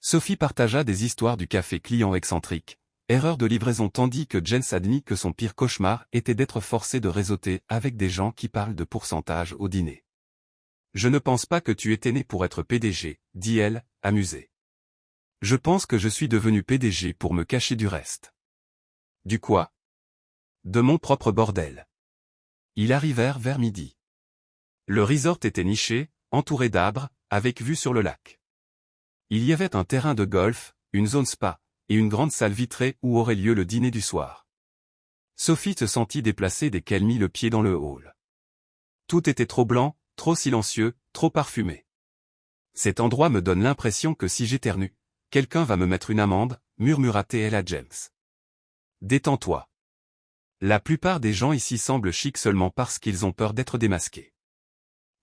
Sophie partagea des histoires du café client excentrique, erreur de livraison tandis que James admit que son pire cauchemar était d'être forcé de réseauter avec des gens qui parlent de pourcentage au dîner. « Je ne pense pas que tu étais né pour être PDG, dit-elle, amusée. Je pense que je suis devenu PDG pour me cacher du reste. » Du quoi? De mon propre bordel. Ils arrivèrent vers midi. Le resort était niché, entouré d'arbres, avec vue sur le lac. Il y avait un terrain de golf, une zone spa, et une grande salle vitrée où aurait lieu le dîner du soir. Sophie se sentit déplacée dès qu'elle mit le pied dans le hall. Tout était trop blanc, trop silencieux, trop parfumé. Cet endroit me donne l'impression que si j'éternue, quelqu'un va me mettre une amende, murmura T.L. à James. Détends-toi. La plupart des gens ici semblent chics seulement parce qu'ils ont peur d'être démasqués.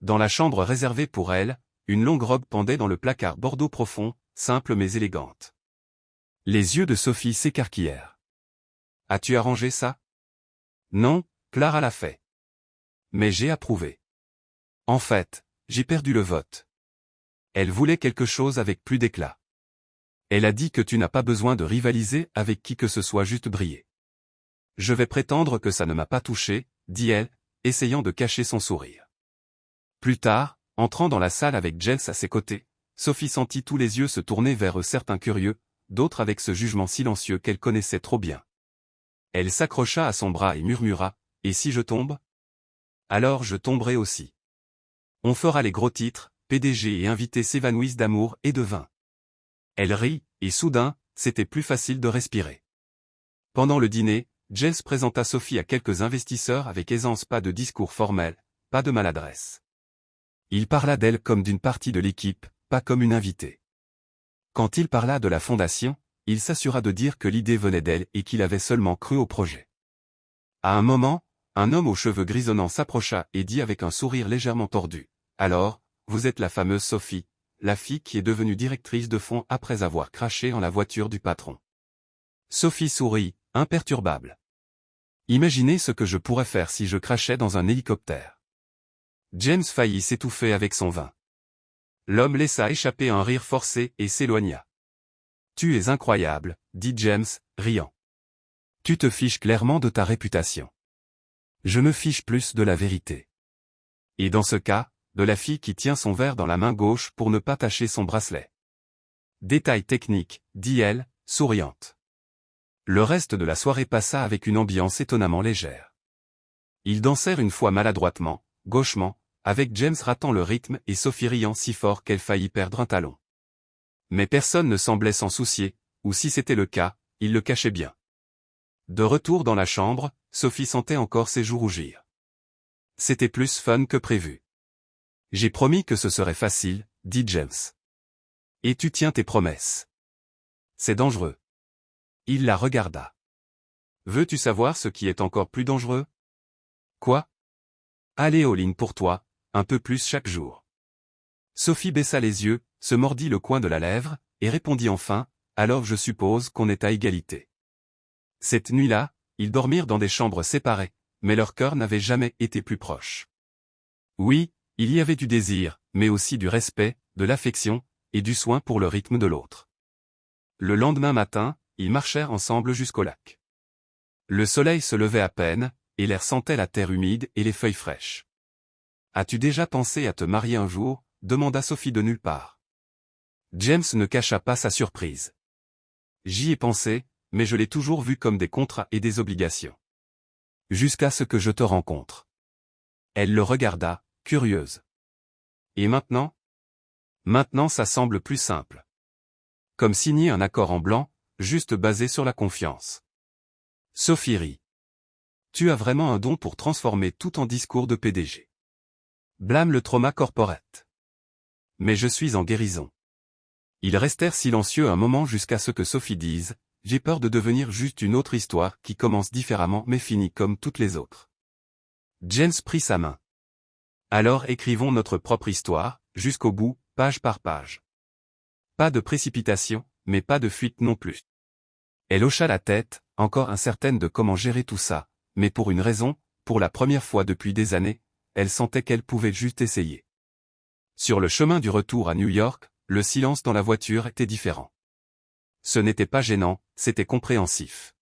Dans la chambre réservée pour elle, une longue robe pendait dans le placard bordeaux profond, simple mais élégante. Les yeux de Sophie s'écarquillèrent. « As-tu arrangé ça? » Non, Clara l'a fait. Mais j'ai approuvé. En fait, j'ai perdu le vote. Elle voulait quelque chose avec plus d'éclat. Elle a dit que tu n'as pas besoin de rivaliser avec qui que ce soit, juste briller. Je vais prétendre que ça ne m'a pas touché, dit-elle, essayant de cacher son sourire. Plus tard, entrant dans la salle avec James à ses côtés, Sophie sentit tous les yeux se tourner vers eux, certains curieux, d'autres avec ce jugement silencieux qu'elle connaissait trop bien. Elle s'accrocha à son bras et murmura, « Et si je tombe? Alors je tomberai aussi. On fera les gros titres, PDG et invités s'évanouissent d'amour et de vin. » Elle rit, et soudain, c'était plus facile de respirer. Pendant le dîner, James présenta Sophie à quelques investisseurs avec aisance, pas de discours formel, pas de maladresse. Il parla d'elle comme d'une partie de l'équipe, pas comme une invitée. Quand il parla de la fondation, il s'assura de dire que l'idée venait d'elle et qu'il avait seulement cru au projet. À un moment, un homme aux cheveux grisonnants s'approcha et dit avec un sourire légèrement tordu, « Alors, vous êtes la fameuse Sophie, la fille qui est devenue directrice de fonds après avoir craché en la voiture du patron. » Sophie sourit, imperturbable. « Imaginez ce que je pourrais faire si je crachais dans un hélicoptère. » James faillit s'étouffer avec son vin. L'homme laissa échapper un rire forcé et s'éloigna. « Tu es incroyable, » dit James, riant. « Tu te fiches clairement de ta réputation. Je me fiche plus de la vérité. Et dans ce cas, de la fille qui tient son verre dans la main gauche pour ne pas tacher son bracelet. Détail technique, dit-elle, souriante. Le reste de la soirée passa avec une ambiance étonnamment légère. Ils dansèrent une fois maladroitement, gauchement, avec James ratant le rythme et Sophie riant si fort qu'elle faillit perdre un talon. Mais personne ne semblait s'en soucier, ou si c'était le cas, il le cachait bien. De retour dans la chambre, Sophie sentait encore ses joues rougir. C'était plus fun que prévu. « J'ai promis que ce serait facile, » dit James. « Et tu tiens tes promesses. C'est dangereux. » Il la regarda. « Veux-tu savoir ce qui est encore plus dangereux? »« Quoi? » ?»« Aller all-in pour toi, un peu plus chaque jour. » Sophie baissa les yeux, se mordit le coin de la lèvre, et répondit enfin, « Alors je suppose qu'on est à égalité. » Cette nuit-là, ils dormirent dans des chambres séparées, mais leur cœur n'avait jamais été plus proche. Oui, il y avait du désir, mais aussi du respect, de l'affection, et du soin pour le rythme de l'autre. Le lendemain matin, ils marchèrent ensemble jusqu'au lac. Le soleil se levait à peine, et l'air sentait la terre humide et les feuilles fraîches. « As-tu déjà pensé à te marier un jour ?» demanda Sophie de nulle part. James ne cacha pas sa surprise. J'y ai pensé, mais je l'ai toujours vu comme des contrats et des obligations. Jusqu'à ce que je te rencontre. Elle le regarda, curieuse. Et maintenant? Maintenant ça semble plus simple. Comme signer un accord en blanc, juste basé sur la confiance. Sophie rit. Tu as vraiment un don pour transformer tout en discours de PDG. Blâme le trauma corporate. Mais je suis en guérison. Ils restèrent silencieux un moment jusqu'à ce que Sophie dise « J'ai peur de devenir juste une autre histoire qui commence différemment mais finit comme toutes les autres. » James prit sa main. Alors écrivons notre propre histoire, jusqu'au bout, page par page. Pas de précipitation, mais pas de fuite non plus. Elle hocha la tête, encore incertaine de comment gérer tout ça, mais pour une raison, pour la première fois depuis des années, elle sentait qu'elle pouvait juste essayer. Sur le chemin du retour à New York, le silence dans la voiture était différent. Ce n'était pas gênant, c'était compréhensif.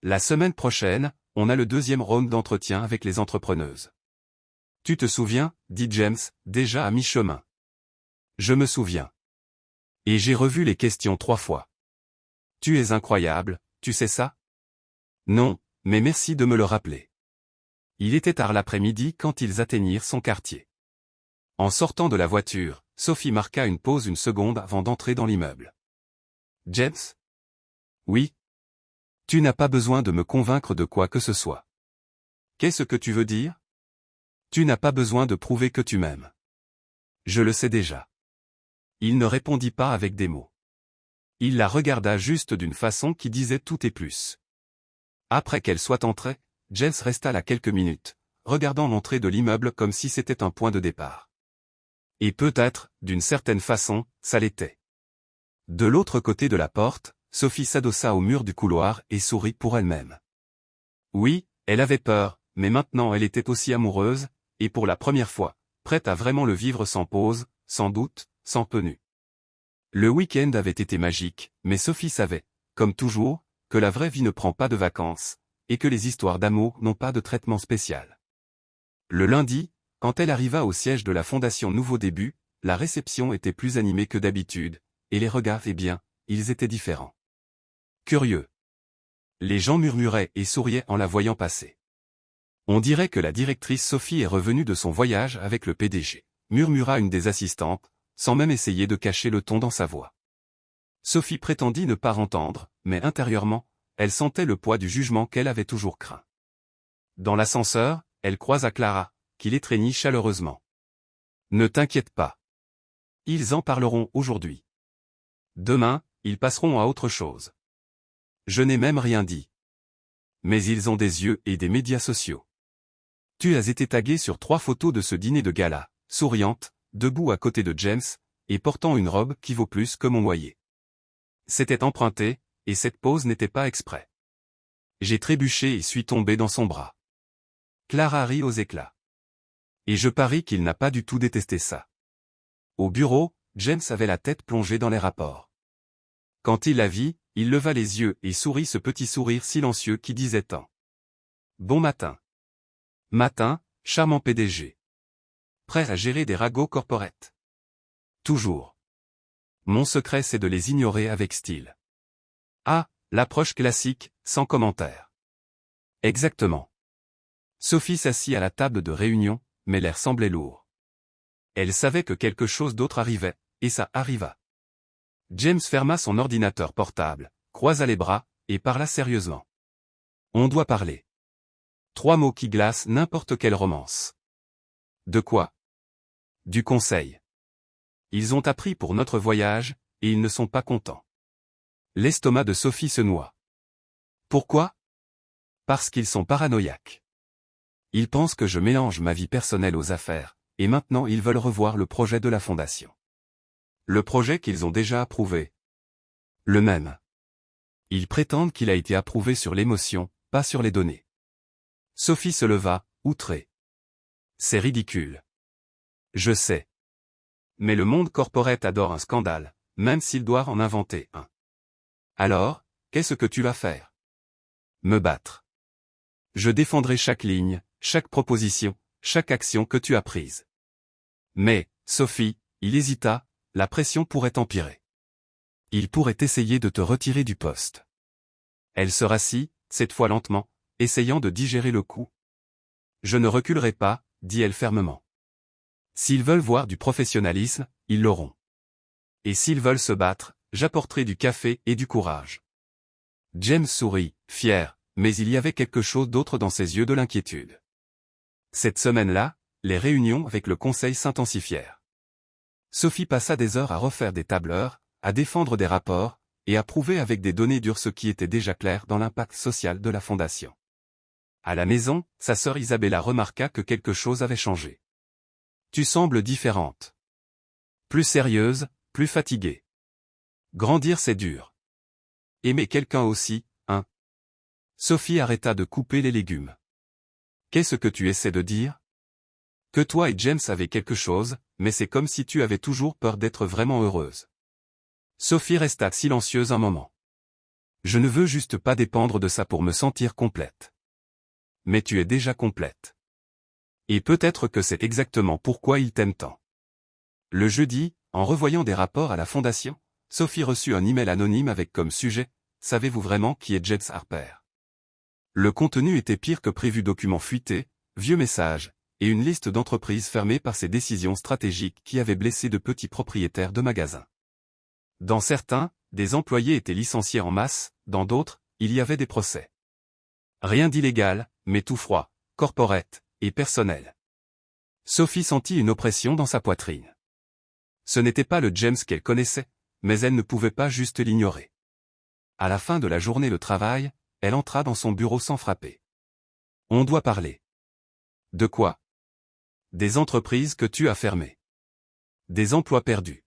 La semaine prochaine, on a le deuxième round d'entretien avec les entrepreneuses. Tu te souviens, dit James, déjà à mi-chemin. Je me souviens. Et j'ai revu les questions 3 fois. Tu es incroyable, tu sais ça? Non, mais merci de me le rappeler. Il était tard l'après-midi quand ils atteignirent son quartier. En sortant de la voiture, Sophie marqua une pause une seconde avant d'entrer dans l'immeuble. James? Oui. Tu n'as pas besoin de me convaincre de quoi que ce soit. Qu'est-ce que tu veux dire? Tu n'as pas besoin de prouver que tu m'aimes. Je le sais déjà. Il ne répondit pas avec des mots. Il la regarda juste d'une façon qui disait tout et plus. Après qu'elle soit entrée, James resta là quelques minutes, regardant l'entrée de l'immeuble comme si c'était un point de départ. Et peut-être, d'une certaine façon, ça l'était. De l'autre côté de la porte, Sophie s'adossa au mur du couloir et sourit pour elle-même. Oui, elle avait peur, mais maintenant elle était aussi amoureuse, et pour la première fois, prête à vraiment le vivre sans pause, sans doute, sans tenue. Le week-end avait été magique, mais Sophie savait, comme toujours, que la vraie vie ne prend pas de vacances, et que les histoires d'amour n'ont pas de traitement spécial. Le lundi, quand elle arriva au siège de la Fondation Nouveau Début, la réception était plus animée que d'habitude, et les regards, eh bien, ils étaient différents. Curieux. Les gens murmuraient et souriaient en la voyant passer. On dirait que la directrice Sophie est revenue de son voyage avec le PDG, murmura une des assistantes, sans même essayer de cacher le ton dans sa voix. Sophie prétendit ne pas entendre, mais intérieurement, elle sentait le poids du jugement qu'elle avait toujours craint. Dans l'ascenseur, elle croisa Clara, qui l'étreignit chaleureusement. Ne t'inquiète pas. Ils en parleront aujourd'hui. Demain, ils passeront à autre chose. Je n'ai même rien dit. Mais ils ont des yeux et des médias sociaux. Tu as été taguée sur 3 photos de ce dîner de gala, souriante, debout à côté de James, et portant une robe qui vaut plus que mon loyer. C'était emprunté, et cette pose n'était pas exprès. J'ai trébuché et suis tombé dans son bras. Clara rit aux éclats. Et je parie qu'il n'a pas du tout détesté ça. Au bureau, James avait la tête plongée dans les rapports. Quand il la vit, il leva les yeux et sourit ce petit sourire silencieux qui disait tant. Bon matin. Matin, charmant PDG. Prêt à gérer des ragots corporate. Toujours. Mon secret c'est de les ignorer avec style. Ah, l'approche classique, sans commentaire. Exactement. Sophie s'assit à la table de réunion, mais l'air semblait lourd. Elle savait que quelque chose d'autre arrivait, et ça arriva. James ferma son ordinateur portable, croisa les bras, et parla sérieusement. On doit parler. 3 mots qui glacent n'importe quelle romance. De quoi? Du conseil. Ils ont appris pour notre voyage, et ils ne sont pas contents. L'estomac de Sophie se noie. Pourquoi? Parce qu'ils sont paranoïaques. Ils pensent que je mélange ma vie personnelle aux affaires, et maintenant ils veulent revoir le projet de la fondation. Le projet qu'ils ont déjà approuvé. Le même. Ils prétendent qu'il a été approuvé sur l'émotion, pas sur les données. Sophie se leva, outrée. C'est ridicule. Je sais. Mais le monde corporate adore un scandale, même s'il doit en inventer un. Alors, qu'est-ce que tu vas faire? Me battre. Je défendrai chaque ligne, chaque proposition, chaque action que tu as prise. Mais, Sophie, il hésita, la pression pourrait empirer. Il pourrait essayer de te retirer du poste. Elle se rassit, cette fois lentement, essayant de digérer le coup. Je ne reculerai pas, dit-elle fermement. S'ils veulent voir du professionnalisme, ils l'auront. Et s'ils veulent se battre, j'apporterai du café et du courage. James sourit, fier, mais il y avait quelque chose d'autre dans ses yeux, de l'inquiétude. Cette semaine-là, les réunions avec le conseil s'intensifièrent. Sophie passa des heures à refaire des tableurs, à défendre des rapports, et à prouver avec des données dures ce qui était déjà clair dans l'impact social de la fondation. À la maison, sa sœur Isabella remarqua que quelque chose avait changé. Tu sembles différente. Plus sérieuse, plus fatiguée. Grandir c'est dur. Aimer quelqu'un aussi, hein? Sophie arrêta de couper les légumes. Qu'est-ce que tu essaies de dire? Que toi et James avez quelque chose, mais c'est comme si tu avais toujours peur d'être vraiment heureuse. Sophie resta silencieuse un moment. Je ne veux juste pas dépendre de ça pour me sentir complète. Mais tu es déjà complète. Et peut-être que c'est exactement pourquoi il t'aime tant. Le jeudi, en revoyant des rapports à la fondation, Sophie reçut un email anonyme avec comme sujet « Savez-vous vraiment qui est James Harper ?» Le contenu était pire que prévu, documents fuités, vieux messages, et une liste d'entreprises fermées par ces décisions stratégiques qui avaient blessé de petits propriétaires de magasins. Dans certains, des employés étaient licenciés en masse, dans d'autres, il y avait des procès. Rien d'illégal, mais tout froid, corporate, et personnel. Sophie sentit une oppression dans sa poitrine. Ce n'était pas le James qu'elle connaissait, mais elle ne pouvait pas juste l'ignorer. À la fin de la journée de travail, elle entra dans son bureau sans frapper. On doit parler. De quoi? Des entreprises que tu as fermées. Des emplois perdus.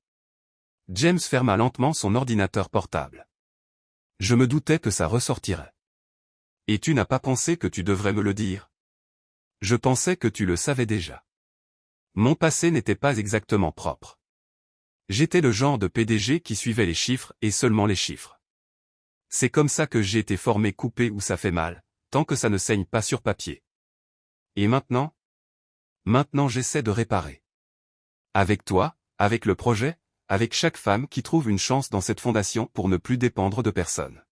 James ferma lentement son ordinateur portable. Je me doutais que ça ressortirait. Et tu n'as pas pensé que tu devrais me le dire? Je pensais que tu le savais déjà. Mon passé n'était pas exactement propre. J'étais le genre de PDG qui suivait les chiffres et seulement les chiffres. C'est comme ça que j'ai été formé, coupé où ça fait mal, tant que ça ne saigne pas sur papier. Et maintenant? Maintenant j'essaie de réparer. Avec toi, avec le projet, avec chaque femme qui trouve une chance dans cette fondation pour ne plus dépendre de personne.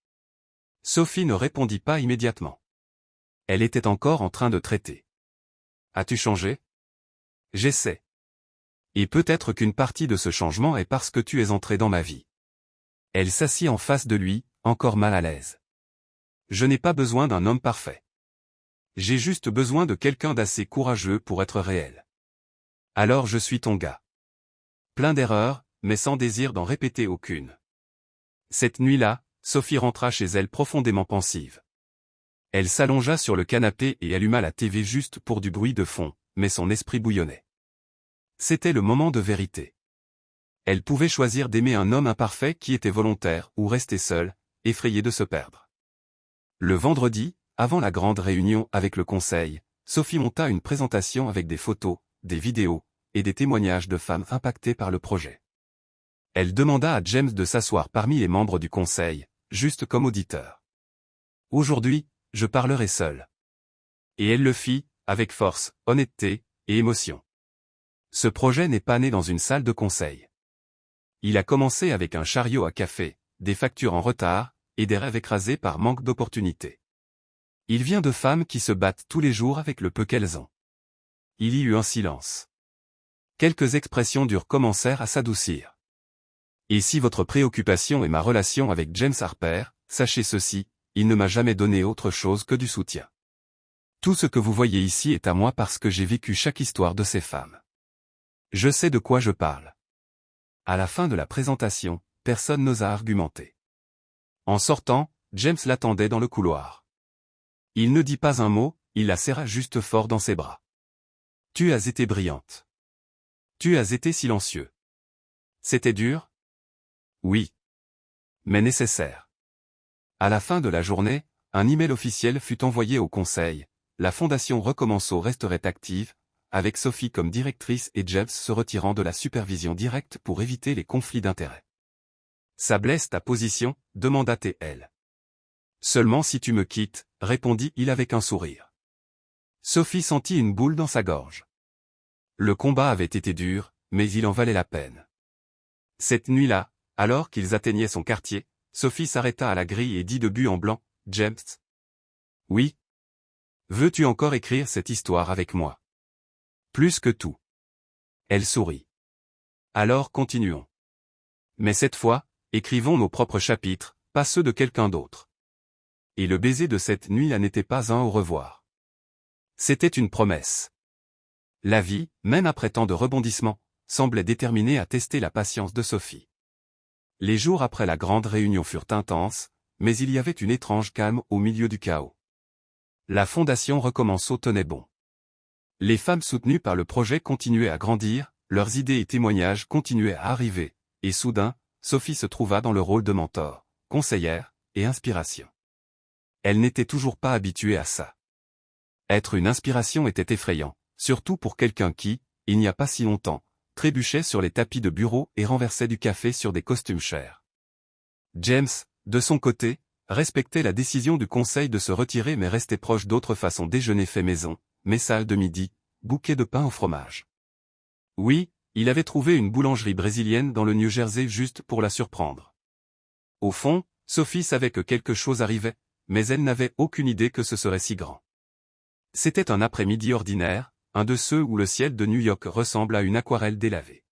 Sophie ne répondit pas immédiatement. Elle était encore en train de traiter. As-tu changé? J'essaie. Et peut-être qu'une partie de ce changement est parce que tu es entré dans ma vie. Elle s'assit en face de lui, encore mal à l'aise. Je n'ai pas besoin d'un homme parfait. J'ai juste besoin de quelqu'un d'assez courageux pour être réel. Alors je suis ton gars. Plein d'erreurs, mais sans désir d'en répéter aucune. Cette nuit-là, Sophie rentra chez elle profondément pensive. Elle s'allongea sur le canapé et alluma la TV juste pour du bruit de fond, mais son esprit bouillonnait. C'était le moment de vérité. Elle pouvait choisir d'aimer un homme imparfait qui était volontaire ou rester seule, effrayée de se perdre. Le vendredi, avant la grande réunion avec le conseil, Sophie monta une présentation avec des photos, des vidéos, et des témoignages de femmes impactées par le projet. Elle demanda à James de s'asseoir parmi les membres du conseil, juste comme auditeur. Aujourd'hui, je parlerai seule. Et elle le fit, avec force, honnêteté, et émotion. Ce projet n'est pas né dans une salle de conseil. Il a commencé avec un chariot à café, des factures en retard, et des rêves écrasés par manque d'opportunités. Il vient de femmes qui se battent tous les jours avec le peu qu'elles ont. Il y eut un silence. Quelques expressions dures commencèrent à s'adoucir. Et si votre préoccupation est ma relation avec James Harper, sachez ceci, il ne m'a jamais donné autre chose que du soutien. Tout ce que vous voyez ici est à moi parce que j'ai vécu chaque histoire de ces femmes. Je sais de quoi je parle. À la fin de la présentation, personne n'osa argumenter. En sortant, James l'attendait dans le couloir. Il ne dit pas un mot, il la serra juste fort dans ses bras. Tu as été brillante. Tu as été silencieux. C'était dur? Oui. Mais nécessaire. À la fin de la journée, un email officiel fut envoyé au conseil. La fondation Recommençons resterait active, avec Sophie comme directrice et James se retirant de la supervision directe pour éviter les conflits d'intérêts. Ça blesse ta position, demanda-t-elle. Seulement si tu me quittes, répondit-il avec un sourire. Sophie sentit une boule dans sa gorge. Le combat avait été dur, mais il en valait la peine. Cette nuit-là, alors qu'ils atteignaient son quartier, Sophie s'arrêta à la grille et dit de but en blanc, « James. Oui. Veux-tu encore écrire cette histoire avec moi? Plus que tout. » Elle sourit. Alors continuons. Mais cette fois, écrivons nos propres chapitres, pas ceux de quelqu'un d'autre. Et le baiser de cette nuit-là n'était pas un au revoir. C'était une promesse. La vie, même après tant de rebondissements, semblait déterminée à tester la patience de Sophie. Les jours après la grande réunion furent intenses, mais il y avait une étrange calme au milieu du chaos. La fondation recommence au tenait bon. Les femmes soutenues par le projet continuaient à grandir, leurs idées et témoignages continuaient à arriver, et soudain, Sophie se trouva dans le rôle de mentor, conseillère, et inspiration. Elle n'était toujours pas habituée à ça. Être une inspiration était effrayant, surtout pour quelqu'un qui, il n'y a pas si longtemps, trébuchait sur les tapis de bureau et renversait du café sur des costumes chers. James, de son côté, respectait la décision du conseil de se retirer mais restait proche d'autres façons déjeuner fait maison, message de midi, bouquet de pain au fromage. Oui, il avait trouvé une boulangerie brésilienne dans le New Jersey juste pour la surprendre. Au fond, Sophie savait que quelque chose arrivait, mais elle n'avait aucune idée que ce serait si grand. C'était un après-midi ordinaire, un de ceux où le ciel de New York ressemble à une aquarelle délavée.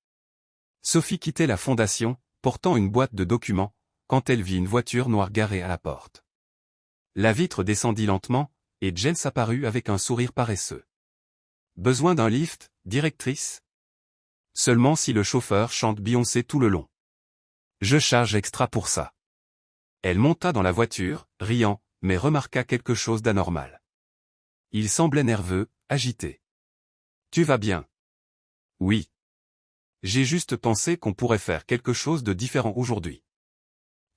Sophie quittait la fondation, portant une boîte de documents, quand elle vit une voiture noire garée à la porte. La vitre descendit lentement, et James apparut avec un sourire paresseux. « Besoin d'un lift, directrice ? Seulement si le chauffeur chante Beyoncé tout le long. Je charge extra pour ça. » Elle monta dans la voiture, riant, mais remarqua quelque chose d'anormal. Il semblait nerveux, agité. « Tu vas bien? » « Oui. J'ai juste pensé qu'on pourrait faire quelque chose de différent aujourd'hui. »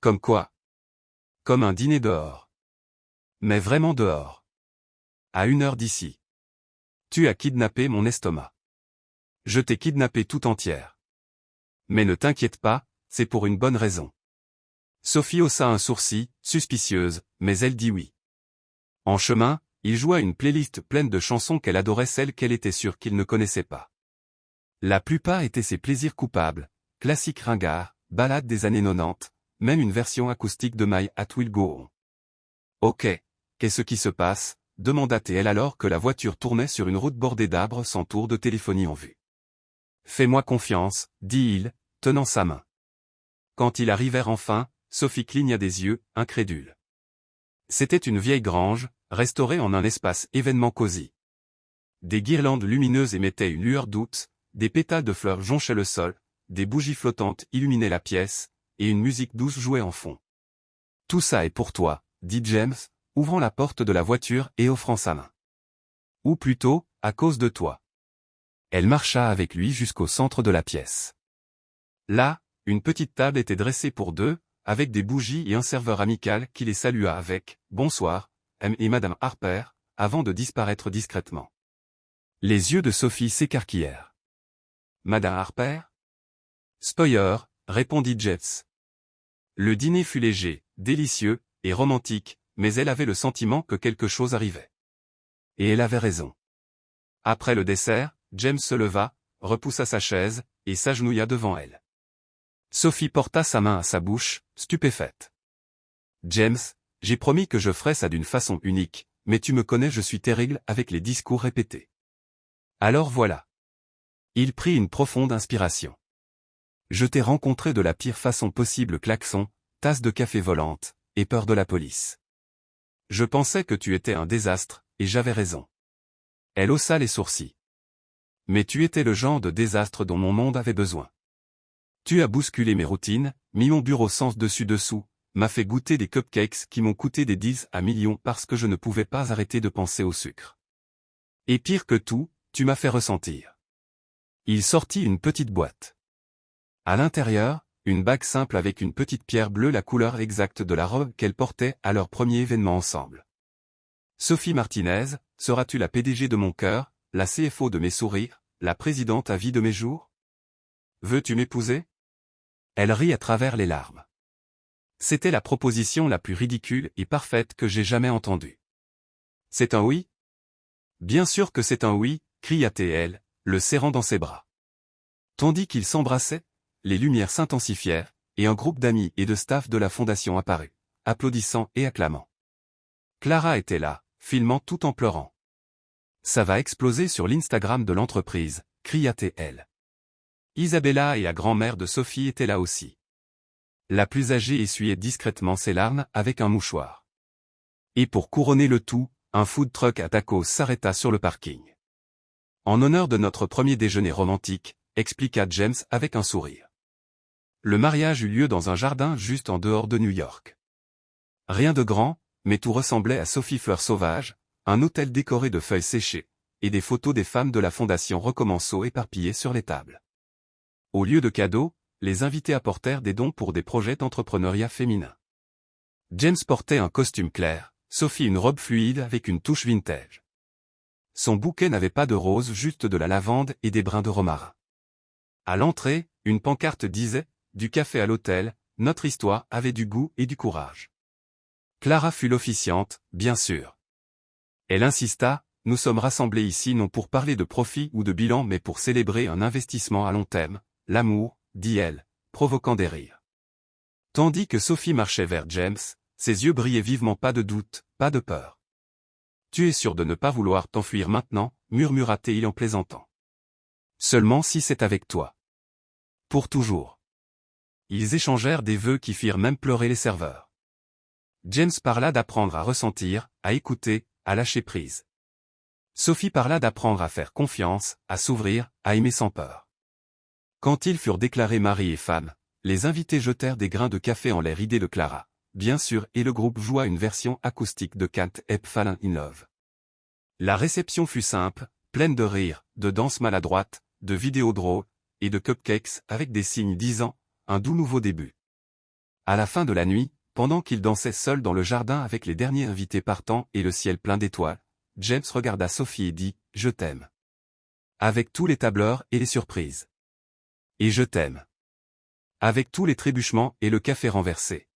« Comme quoi? » ?»« Comme un dîner dehors. » « Mais vraiment dehors. À 1 heure d'ici. Tu as kidnappé mon estomac. Je t'ai kidnappé tout entière. Mais ne t'inquiète pas, c'est pour une bonne raison. Sophie haussa un sourcil, suspicieuse, mais elle dit oui. En chemin, il joua une playlist pleine de chansons qu'elle adorait, celles qu'elle était sûre qu'il ne connaissait pas. La plupart étaient ses plaisirs coupables, classiques ringards, ballades des années 90, même une version acoustique de My Heart Will Go On. Ok, qu'est-ce qui se passe? Demanda-t-elle alors que la voiture tournait sur une route bordée d'arbres sans tour de téléphonie en vue. Fais-moi confiance, dit-il, tenant sa main. Quand ils arrivèrent enfin, Sophie cligna des yeux, incrédule. C'était une vieille grange, restaurée en un espace événement cosy. Des guirlandes lumineuses émettaient une lueur d'août, des pétales de fleurs jonchaient le sol, des bougies flottantes illuminaient la pièce, et une musique douce jouait en fond. « Tout ça est pour toi, » dit James, ouvrant la porte de la voiture et offrant sa main. « Ou plutôt, à cause de toi. » Elle marcha avec lui jusqu'au centre de la pièce. Là, une petite table était dressée pour deux, avec des bougies et un serveur amical qui les salua avec « Bonsoir, M. et Madame Harper », avant de disparaître discrètement. Les yeux de Sophie s'écarquillèrent. « Madame Harper ?» « Spoiler », répondit Jets. Le dîner fut léger, délicieux, et romantique, mais elle avait le sentiment que quelque chose arrivait. Et elle avait raison. Après le dessert, James se leva, repoussa sa chaise, et s'agenouilla devant elle. Sophie porta sa main à sa bouche, stupéfaite. « James, j'ai promis que je ferais ça d'une façon unique, mais tu me connais, je suis terrible avec les discours répétés. Alors voilà. » Il prit une profonde inspiration. « Je t'ai rencontré de la pire façon possible, klaxon, tasse de café volante, et peur de la police. Je pensais que tu étais un désastre, et j'avais raison. » Elle haussa les sourcils. « Mais tu étais le genre de désastre dont mon monde avait besoin. Tu as bousculé mes routines, mis mon bureau sens dessus-dessous, m'a fait goûter des cupcakes qui m'ont coûté des dizaines à millions parce que je ne pouvais pas arrêter de penser au sucre. Et pire que tout, tu m'as fait ressentir. » Il sortit une petite boîte. À l'intérieur, une bague simple avec une petite pierre bleue, la couleur exacte de la robe qu'elle portait à leur premier événement ensemble. « Sophie Martinez, seras-tu la PDG de mon cœur, la CFO de mes sourires, la présidente à vie de mes jours? Veux-tu m'épouser? » Elle rit à travers les larmes. C'était la proposition la plus ridicule et parfaite que j'ai jamais entendue. « C'est un oui? » « Bien sûr que c'est un oui, » cria-t-elle, le serrant dans ses bras. Tandis qu'ils s'embrassaient, les lumières s'intensifièrent, et un groupe d'amis et de staff de la fondation apparut, applaudissant et acclamant. Clara était là, filmant tout en pleurant. « Ça va exploser sur l'Instagram de l'entreprise », cria-t-elle. Isabella et la grand-mère de Sophie étaient là aussi. La plus âgée essuyait discrètement ses larmes avec un mouchoir. Et pour couronner le tout, un food truck à tacos s'arrêta sur le parking. « En honneur de notre premier déjeuner romantique », expliqua James avec un sourire. Le mariage eut lieu dans un jardin juste en dehors de New York. Rien de grand, mais tout ressemblait à Sophie Fleur Sauvage, un hôtel décoré de feuilles séchées, et des photos des femmes de la fondation Recommenceau éparpillées sur les tables. Au lieu de cadeaux, les invités apportèrent des dons pour des projets d'entrepreneuriat féminin. James portait un costume clair, Sophie une robe fluide avec une touche vintage. Son bouquet n'avait pas de roses, juste de la lavande et des brins de romarin. À l'entrée, une pancarte disait « Du café à l'hôtel, notre histoire avait du goût et du courage ». Clara fut l'officiante, bien sûr. Elle insista, « Nous sommes rassemblés ici non pour parler de profit ou de bilan mais pour célébrer un investissement à long terme, l'amour », dit-elle, provoquant des rires. Tandis que Sophie marchait vers James, ses yeux brillaient vivement, pas de doute, pas de peur. « Tu es sûr de ne pas vouloir t'enfuir maintenant » murmura-t-il en plaisantant. « Seulement si c'est avec toi. Pour toujours. » Ils échangèrent des vœux qui firent même pleurer les serveurs. James parla d'apprendre à ressentir, à écouter, à lâcher prise. Sophie parla d'apprendre à faire confiance, à s'ouvrir, à aimer sans peur. Quand ils furent déclarés mari et femme, les invités jetèrent des grains de café en l'air idée de Clara, bien sûr, et le groupe joua une version acoustique de Can't Help Falling in Love. La réception fut simple, pleine de rires, de danses maladroites, de vidéos drôles, et de cupcakes avec des signes disant « un doux nouveau début ». À la fin de la nuit, pendant qu'ils dansaient seuls dans le jardin avec les derniers invités partants et le ciel plein d'étoiles, James regarda Sophie et dit « Je t'aime ». Avec tous les tableurs et les surprises. Et je t'aime. Avec tous les trébuchements et le café renversé.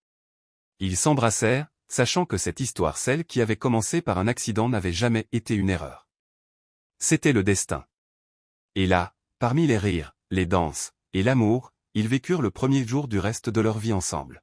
Ils s'embrassèrent, sachant que cette histoire, celle qui avait commencé par un accident, n'avait jamais été une erreur. C'était le destin. Et là, parmi les rires, les danses, et l'amour, ils vécurent le premier jour du reste de leur vie ensemble.